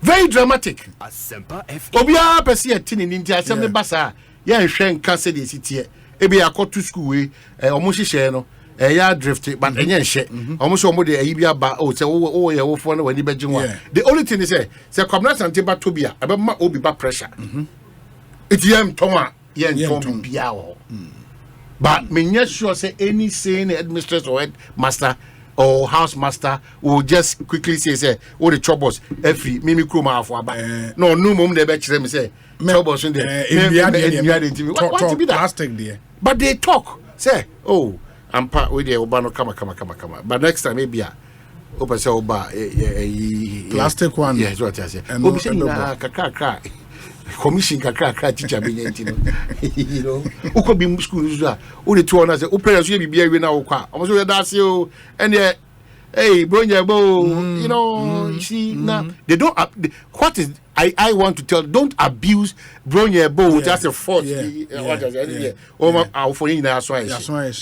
Very dramatic. Obia pesi a tin in India, assembly basa. Yeah, shen can say this here. Ebi I to school way, almost share no. Ya drift, but any shit. Almost almost the Ibia ba. Oh, say oh yeah, oh for when you bet you. The only thing is say comrades and tiba tobia. About my obi ba pressure. It's yam toma yam biao. But me not sure say any sane administrator or headmaster or house master will just quickly say all the troubles every mimi kroma for about no mum the bet them say troubles in there. What to be that plastic there? But they talk say oh. I'm part with the Obano come. But next time maybe open say oba plastic one. Yes, what I say. Obi say na kakra. Commission kakra teacher be you know. Uko bi school so o the two on say o parents we be we na o kwa. Omo so that say o and hey bronya bo you know you see now they don't what is I want to tell don't abuse bronya bo just a fault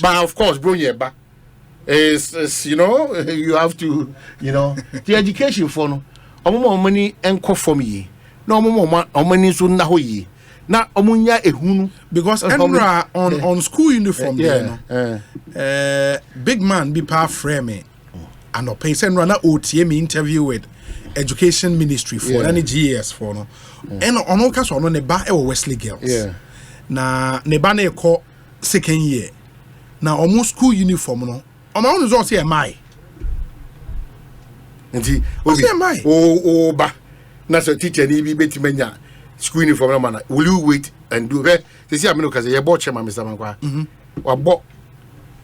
but of course bronya ba is you know you have to you know the education for no omo money enko for me na omo money so na ho yi na omunya ehunu because enra on school uniform big man be pa frame and no pay send runner OTM interview with education ministry for any GS for no and on all so no ne ba e Wesley girls na ne ba na e ko second year na almost school uniform no on no so say my nti o ba na so teacher ni bi betimanya school uniform na man will you wait and do say see amino kaze ye bo chairman Mr. Mankwa wa bo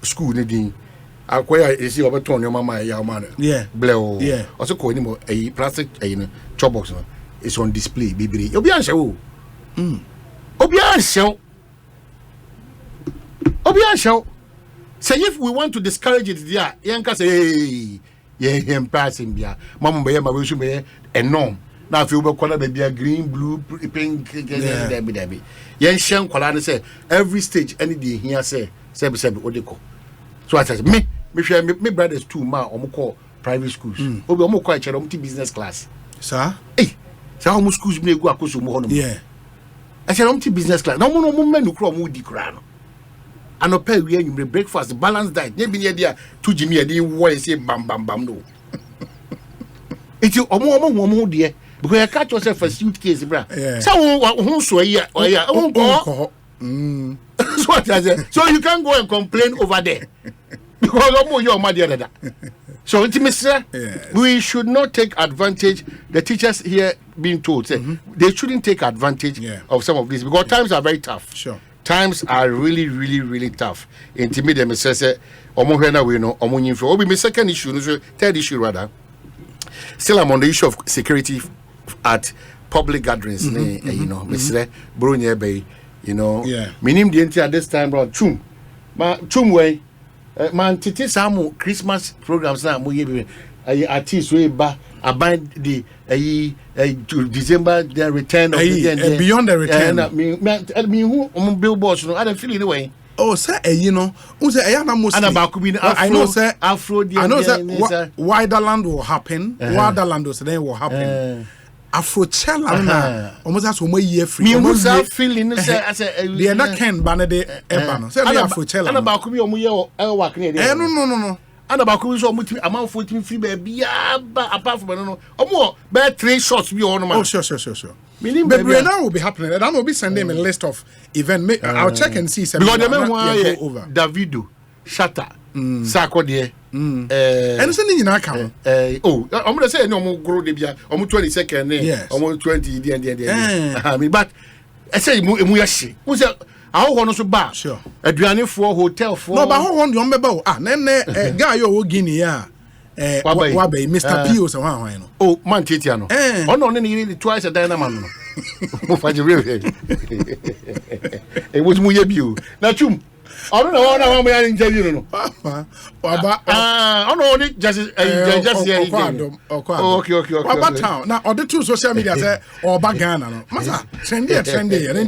school ni din akwaya esi obeton your mama ya man. Yeah. Bleo. Yeah. Also ko ni mo a plastic chop box no. It's on display bibiri. Obi an show. Obi an show. Say if we want to discourage it there, yanka say hey, yeah, passing bia. Mama be ma we should be enorm. Now if you be color be green, blue, pink, debi. Yen shen kwala say every stage any day here say odeko. So I said me share me brothers too ma omo call private schools. Obi omo call chere omo business class. Sir? Hey, say omo schools me go akoso mo hono. Yeah. I said omo business class. Now omo menu kro omo di kra no. And no pay we you breakfast, balanced diet. Maybe near there to Jimmy and didn't want to say bam no. It's you omo dear. Because you catch yourself a suitcase, bra. So who so here or yeah, so what I said. So you can't go and complain over there. Because omo your mother. So Mr. We should not take advantage. The teachers here being told they shouldn't take advantage of some of this because times are very tough. Sure. Times are really tough. Intimidate me say omo hwe na we no omo nyimfo. Obi my second issue, so third issue rather. Still I'm on the issue of security at public gatherings. You know, Mr. Bronya Bay, you know. Minim the at this time bro chum. Ma chum way man titi samu Christmas programs na mo ye artists we ba about the December the return of the beyond the return. Me who billboards no I don't feel anyway. Oh sir, you know, na mostly. I know sir, Afro. I know sir. Widerland will happen. Widerland will happen. Afrochella na almost as we year free. Me who feeling say as a they na ken banade ebano. Say we Afrochella. Na ba ku bi omo ye work na dey. No. And about who is almost amount 14 free baby, apart from no, more, but 3 shots be on. Oh, sure. But now will be happening. And I will be sending a list of event. I'll check and see. Because the man over Davido, Shatta, Sako there. And sending in account. Oh, I'm going to say no more grow the beer, almost 22nd, yes, almost 20. I mean, but I say, Muyashi, who's that? I want to buy. Sure. Adriani for hotel for. No, but how want you remember? Nene guy you Guinea. Wabe, Mr. Pio, so how I know. Oh, man, Titiano. Oh no, then twice a dynamon. It was Muyabu. Now, chum. I don't know how many interview. Oh no, just okay. What town? Now, other two social media say or Bagana. Masa, trendy, and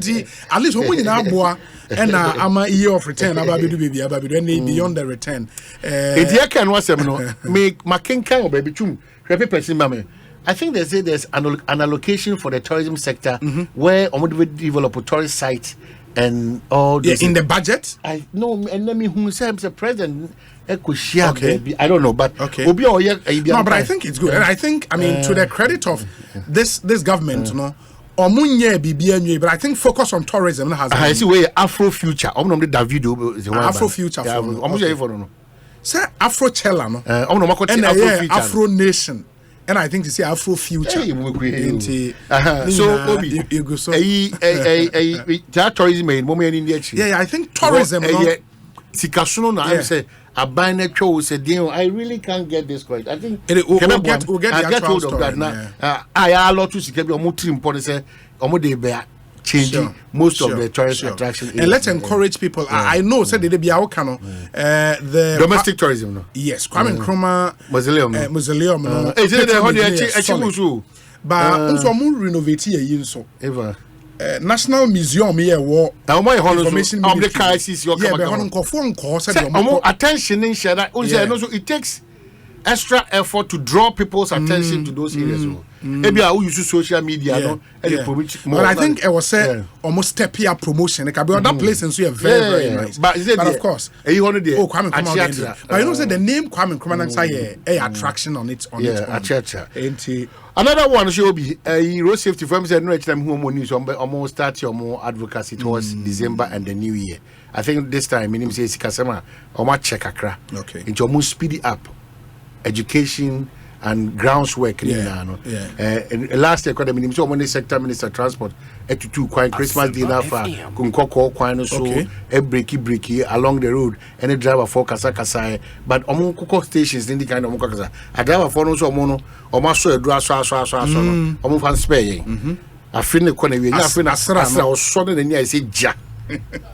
at least when you now boy and I'm a year of return about baby beyond the return. If you can watch them, no, make my king can baby chum. I think they say there's an allocation for the tourism sector where we develop a tourist site. And all this in the budget? I know, and let me who said the president Ekosiisen. Okay. I don't know, but okay. No, but I think it's good. And I think to the credit of this government, no, but I think focus on tourism has I see where Afro future. I'm not Davido is Afro future. Say Afrochella, no. And Afro nation. And I think to say Afro future. So Obi, you go so. That tourism in moment in the yeah, I think tourism. Sikasuno na I say a binary show said, I really can't get this correct. I think we'll get hold of that now. I lot to Sikabi or Mutri important say Omode Bear. Changing most of the tourist attractions, and let's encourage people. I know said they be our canon. The domestic tourism, no? Yes, Kwame Nkrumah mausoleum. Is it the but also more renovate here so ever. National Museum here war. Information of the crisis. Attention in share. Also, it takes extra effort to draw people's attention to those areas. Maybe I will use social media, but I think it was almost step here promotion. It can be other places so very nice. But of course, Kwame Nkrumah. But you know, say the name Kwame Nkrumah say a attraction on its own. Another one should be road safety firms said no time who news almost start your more advocacy towards December and the new year. I think this time meaning say Sikasema or check akra. Okay. It's almost speedy up education and grounds work last year the minimum so sector minister transport to quite Christmas dinner for kunkoko kwano so e breaky along the road any driver for kasa but omo stations in the kind of kasa a driver for no so omo no omo so edura so omo fan spare yen afin ne kona we nya afin asra o so ne nya say ja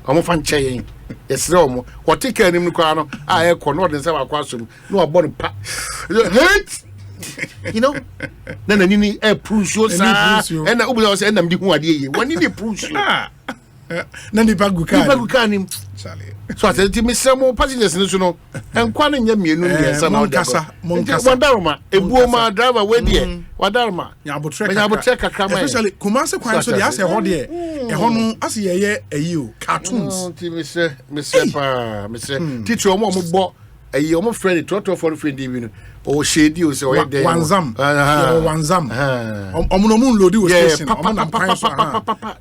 omo fan che yen yesre omo what take anim no kwa no a e kono de nsa wa kwa so no abon pa you know na nini e prusio sa e na obuza say na mdi hu ade ye woni ni prusio na ni baguka nim so at the misemo passengers no so no enkwa no nya mienu ne nsa na monkasa wadaruma ebuoma driver we de wadaruma nya abotre kakra especially kumase kwan so de ase ho de e ho no ase ye ayi o cartoons ti mise pa teacher omo bo ayi omo friend toto for friend bi no o shady o say o dey wanzam omo no mun load o station omo na pan so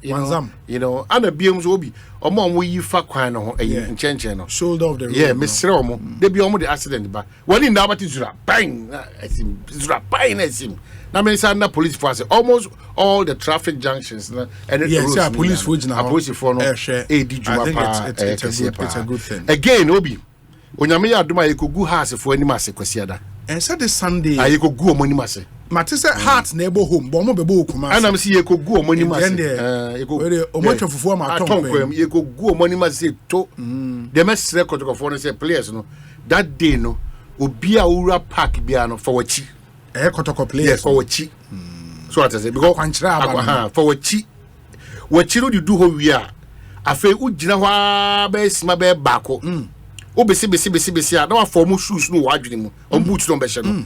wanzam you know ana biem so obi omo yi fa kwan no ho ayi nchenchen no shoulder of the road misre omo de bi omo the accident ba wani na abati zura bang asim zura bang asim na me say na police force almost all the traffic junctions and police force now police for no di juma pa it's a good thing again obi onyame ya adoma yekogu house for any masse kwasiada and said this Sunday yekogu omoni masse matise heart na ebo home bo mo bebo okuma anam si yekogu omoni masse yekogu omocho fufu ma atonkwem yekogu omoni masse to the mess record for no say players no that day no obi a owura park bia no for wachi kotoko players for wachi so what I say because kwanchira for wachi no di do ho wi a afa ugina ho ba sima ba bako obesi na wa form shoes no wadwene mu on boots no be hye no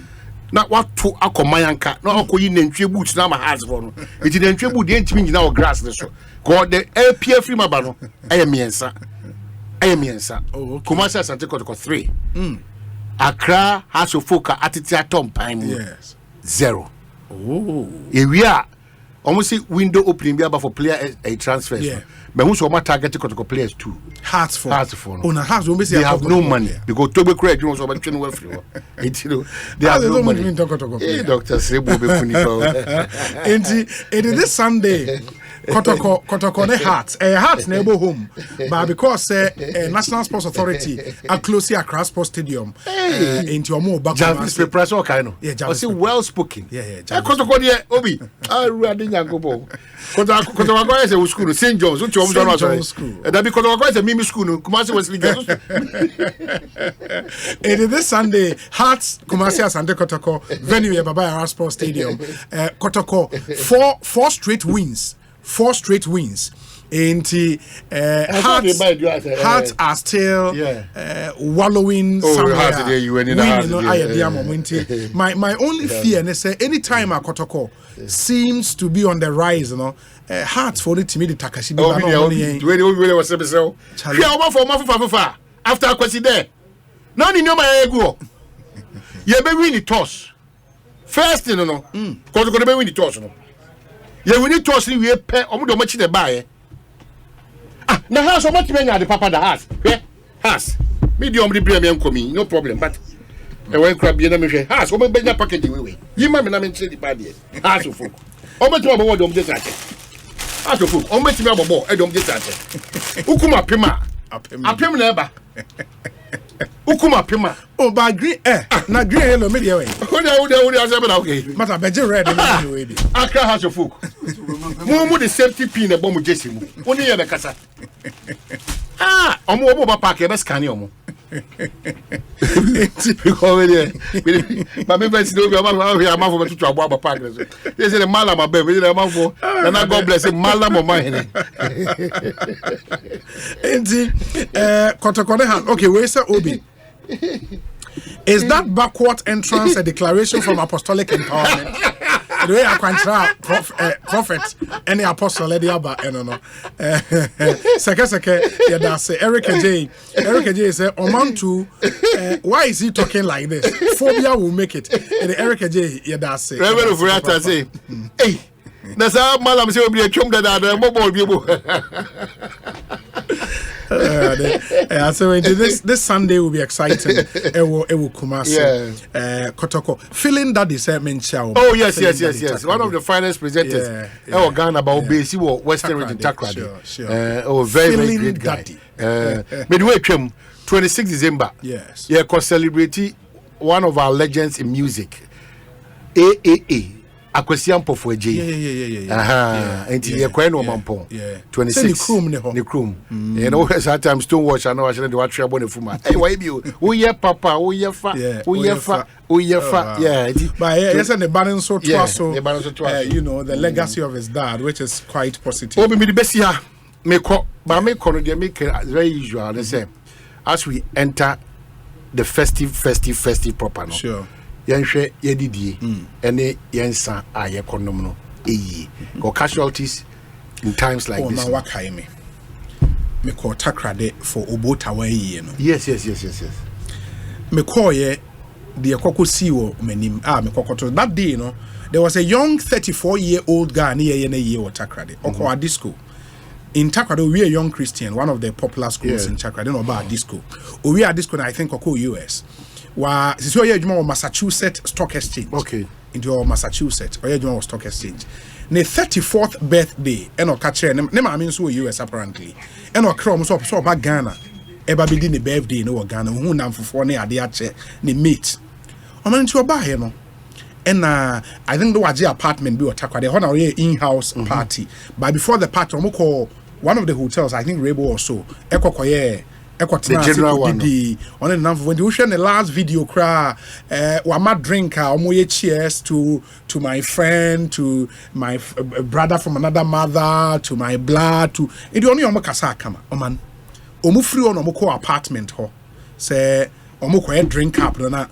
na wato akomanyanka na akoyi nantwie boots na ma has for no enti nantwie boot de ntimi nyina o grass ne so god the LPF free maba no ayemiensa Kumasi Asante Kotoko 3 Accra has a foka atiti atom pan yes 0 ewia almost see window opening be about for player a transfer but who so target Kotoko players too hearts for no they have no money because Tobe Craig you know so about 20 well free they have no money Dr. Sebo be kunipa it is this Sunday Kotoko ne hearts neighbor home but because National Sports Authority are close Accra Sports Stadium into your more back Javis press all kind of say well spoken Kotoko there obi arade nyagobo Kotoko go say school St. John's which omo don school that be Kotoko go say Mimi school Kumasi Wesley Girls it is this Sunday hearts Kumasi Asante Kotoko venue Bawumia'S Sports Stadium Kotoko four straight wins and hearts are still wallowing somewhere. My only fear is anytime a Kotoko seems to be on the rise, hearts for it to me the Takashi. After Akwasi there. Now you know my ego. You be win the toss. First, Kotoko be win the toss. You will need to see we pay omudo much the buy. Now house so much men are the papa the house. House. Medium the premium coming, no problem. But when crab you know house, omo benya packaging we. You ma me na me the bad house of folk. Omo ti mo dom just house of folk. Omo ti me abobo e dom just Ukuma pema. Apem na eba. Ukuma pema. Oh, by green na green yellow media way. Who dey okay. Matter beje red anyway. Accra has your folk. Mo the safety pin e bom jesi mu. Oni ye be kasa. Omo ba park e be scan omo. But me be see obi ama for tutu abo park. They say the malam abem, they say am for. And God bless him malam o man hene. Enti Kotoko hand. Okay, where say Obi? Is that backward entrance a declaration from apostolic empowerment? The way I can prophet any apostle lady aba seke that's Eric J say Omantu why is he talking like this? Phobia will make it. And Eric J that's Reverend Furata say hey that's how malam say obi atwom da mobile bi bo So this Sunday will be exciting. It will Kumasi. Kotoko. Feeling that is mention. Oh yes. One of the finest presenters. Ghana about base Western Region Takrady. Sure. Very great guy. Midway 26 December. Yes. Yeah, cause celebrity one of our legends in music. AAA. Akwesiam Pofweje. Yeah. And ye kwen no mampon. 26. Ni krum. You know, at times Stonewatch I know I shouldn't watch about the fuma. Hey, why you? Oh yeah, papa. Oh yeah, fa. Oh yeah, fa. Oh yeah, fa. Yeah. But yes, and the balance so you know, the legacy of his dad, which is quite positive. Oh, me the best here. Me ko no make very usual. They say as we enter the festive proper no. Sure. Yenhwe yedidie ene yensa ayekonom no eyi go casualties in times like this. Oh, na wakai me call Takrade for Obota way no. Yes. Me call ye the Ekosiisen wo menim me kokoto that day no there was a young 34-year-old guy near ye or Takrade or disco. In Takrade, we are young Christian, one of the popular schools in Takrade, no about disco. We are disco, I think, US. Wa sisi oye adwuma Massachusetts Stock Exchange. Okay. Into Massachusetts oye adwuma Stock Exchange. Ne 34th birthday eno ka kire ne ma nso US apparently. Eno kra mo so ba Ghana. Eba bi di ne birthday no Ghana. Hu na mfofo ne ade ache ne mate. O man nti oba he no. And I think the waji apartment be Takrade. Ho na in-house party. But before the party omo call one of the hotels, I think Rebo or so. Ekokoye the general one. On enough when you share the last video cry wama drinker cheers to my friend, to my brother from another mother, to my blood, to it only omo kasa kama oman omo free on omo ko apartment ho say omo ko drink up na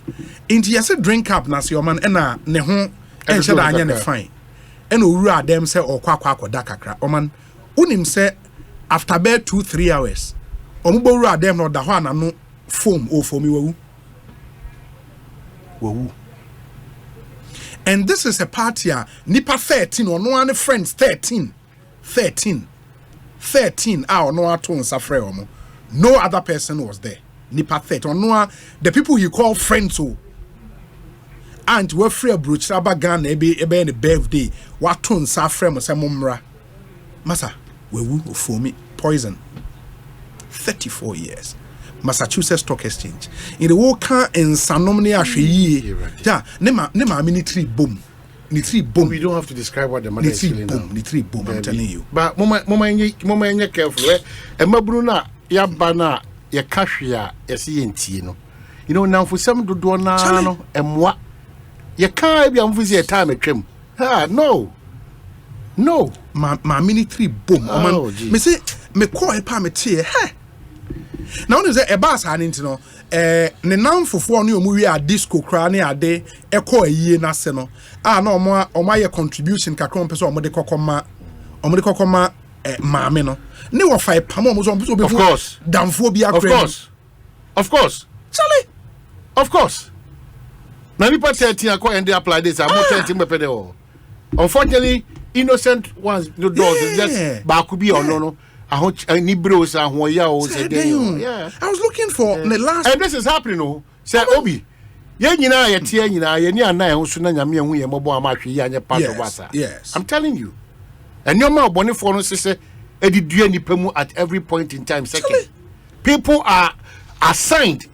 inti yase drink up na se oman na ne ho enche da anya ne fine and owura dem say okwa akoda kakra oman unim say after about 2-3 hours omubowura dem no da ho anano foam o foam wawu. And this is a party nipa 13 or no one friends 13 ah no aton safre omo no other person was there nipa 13 or no the people he call friends o and we free brooch abagan ebe the birthday waton safre mo semomra masa wawu o foam poison 34 years. Massachusetts Stock Exchange. In the walker in Sanomni Ashie. Yeah, Nema military boom. We don't have to describe what the money is feeling now. Military boom, I'm telling you. But mama careful. Mabruna yabana ya kashia ya sienti no. You know now for some do na no emwa. Ya kai bi amfuzi time atwam. No. My military boom. Me say me call e pa me tie. Now there's a bass hand no ne nam fofo no omu wi a disco kra ne ade ekọ ayie na se no na omo ye contribution kakra on person omo de kokoma maame no ne wo fa pam omo so obi of course damfo bi akra of course Charlie of course na ni party akọ and they apply this am 30 mepe de unfortunately innocent ones no does just ba ku bi ono I was looking for the last. And this is happening. Oh, say Obi. Yes. I'm telling you. And your mouth bonnet for us say at every point in time. Second, people are assigned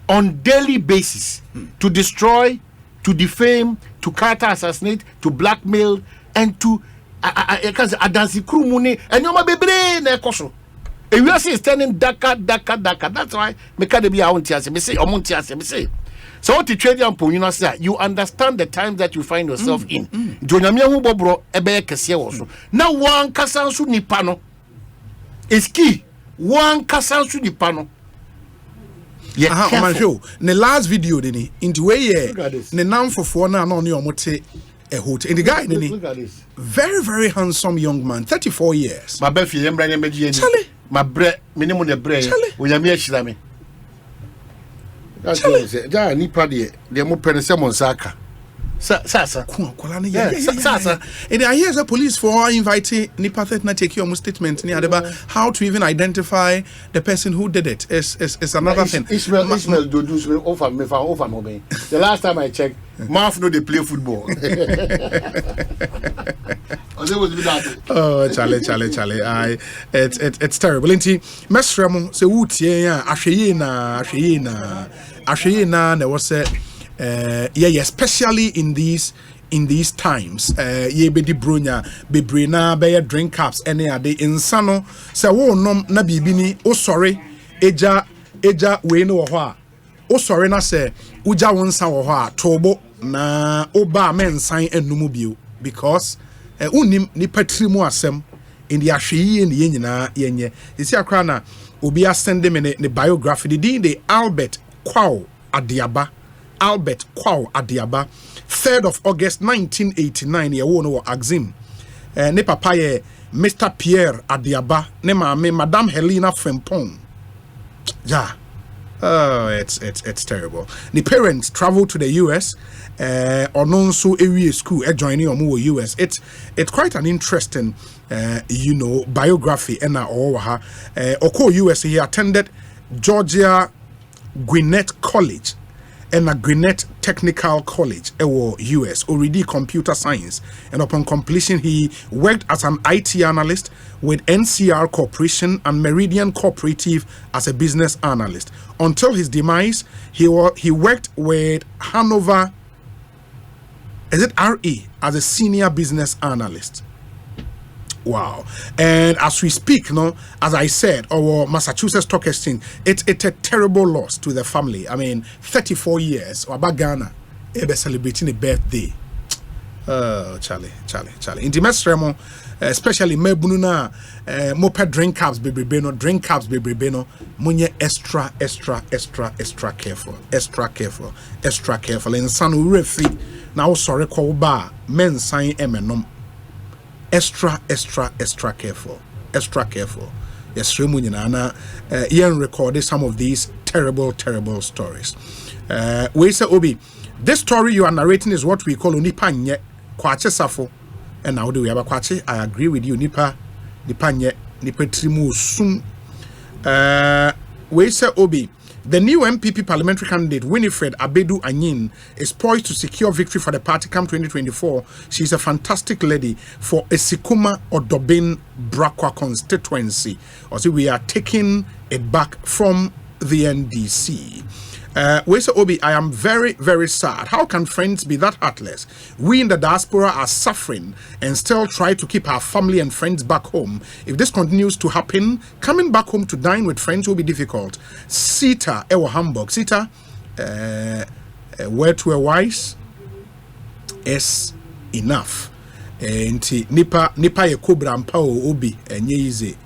on daily basis to destroy, to defame, to character assassinate, to blackmail, and to adansi crew money and your baby na ekoso e we is turning daka. That's why me ka de be awontiase me say omontiase me say so what the trade and you know say you understand the time that you find yourself in jonyame hu bobro ebe kese wo so na wan kasansu nipa no is key wan kasansu nipa no the last video ni into way ne nam fofo na no omote a hotel. And the guy, look at this. Very, very handsome young man, 34 years. My Befi, Charlie. My bread, minimum the bread. We are mere shilame. That's nipa de mo pere se monsaka. Sasa. Sasa. And I hear the police for inviting Nipa to take your statement about how to even identify the person who did it. Is another thing. Ismail do offer me the last time I checked, Maf know they play football. Oh, Charlie. It's terrible. Inti mesremo se wutie ya ahweye na there was especially in these times ye be di bronya bebre na be drink cups any ade insano se wo nom na bibi ni o sori eja we no wo ho a o sori na se uja wonsa wo ho a tobo na oba mensan enum bio because unim ni patrimu asem in the ahweye in the nyina yenye isi akra na obi asende me ne biography the Albert Kwao Adiaba 3rd of August 1989 ye wo no wo Axim ne papa ye Mr. Pierre Adiaba ne maame Madame Helena Frempong it's terrible. The parents traveled to the US or non so area school joining omo US. It's quite an interesting biography and Oko US. He attended Georgia Gwinnett College and a Gwinnett Technical College US, already computer science, and upon completion he worked as an IT analyst with NCR Corporation and Meridian Cooperative as a business analyst. Until his demise, he worked with Hanover RE as a senior business analyst. Wow. And as we speak, as I said, our Massachusetts Stock Exchange, it's a terrible loss to the family. I mean, 34 years, or Ghana, celebrating a birthday. Charlie. In the Mestremo, especially Mebununa, Mopa drink cups, baby beno, munye extra careful. And son refi, now sorry, call bar, men sign emenom. Extra careful. Yes, Remunina, Ian recorded some of these terrible stories. We say, Obi, this story you are narrating is what we call Unipanye Kwache Safo. And now do we have a Kwache? I agree with you, Nipa Nipanye Nipetrimu Sum. We say, Obi, the new MPP parliamentary candidate Winifred Abedu Anyin is poised to secure victory for the party come 2024. She's a fantastic lady for Esikuma Odobin Brakwa constituency. Also, we are taking it back from the NDC. We say, Obi, I am very, very sad. How can friends be that heartless? We in the diaspora are suffering and still try to keep our family and friends back home. If this continues to happen, coming back home to dine with friends will be difficult. Sita, Ewa Hamburg. Sita, word to a wise is enough. Nti nipa ye cobra mpa obi enye easy.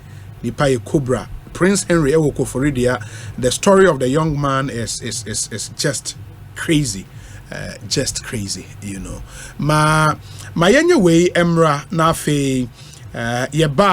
Nipa ye cobra. Prince Henry Ewokoforidia, the story of the young man is just crazy. Ma yenye way emra na fe yeba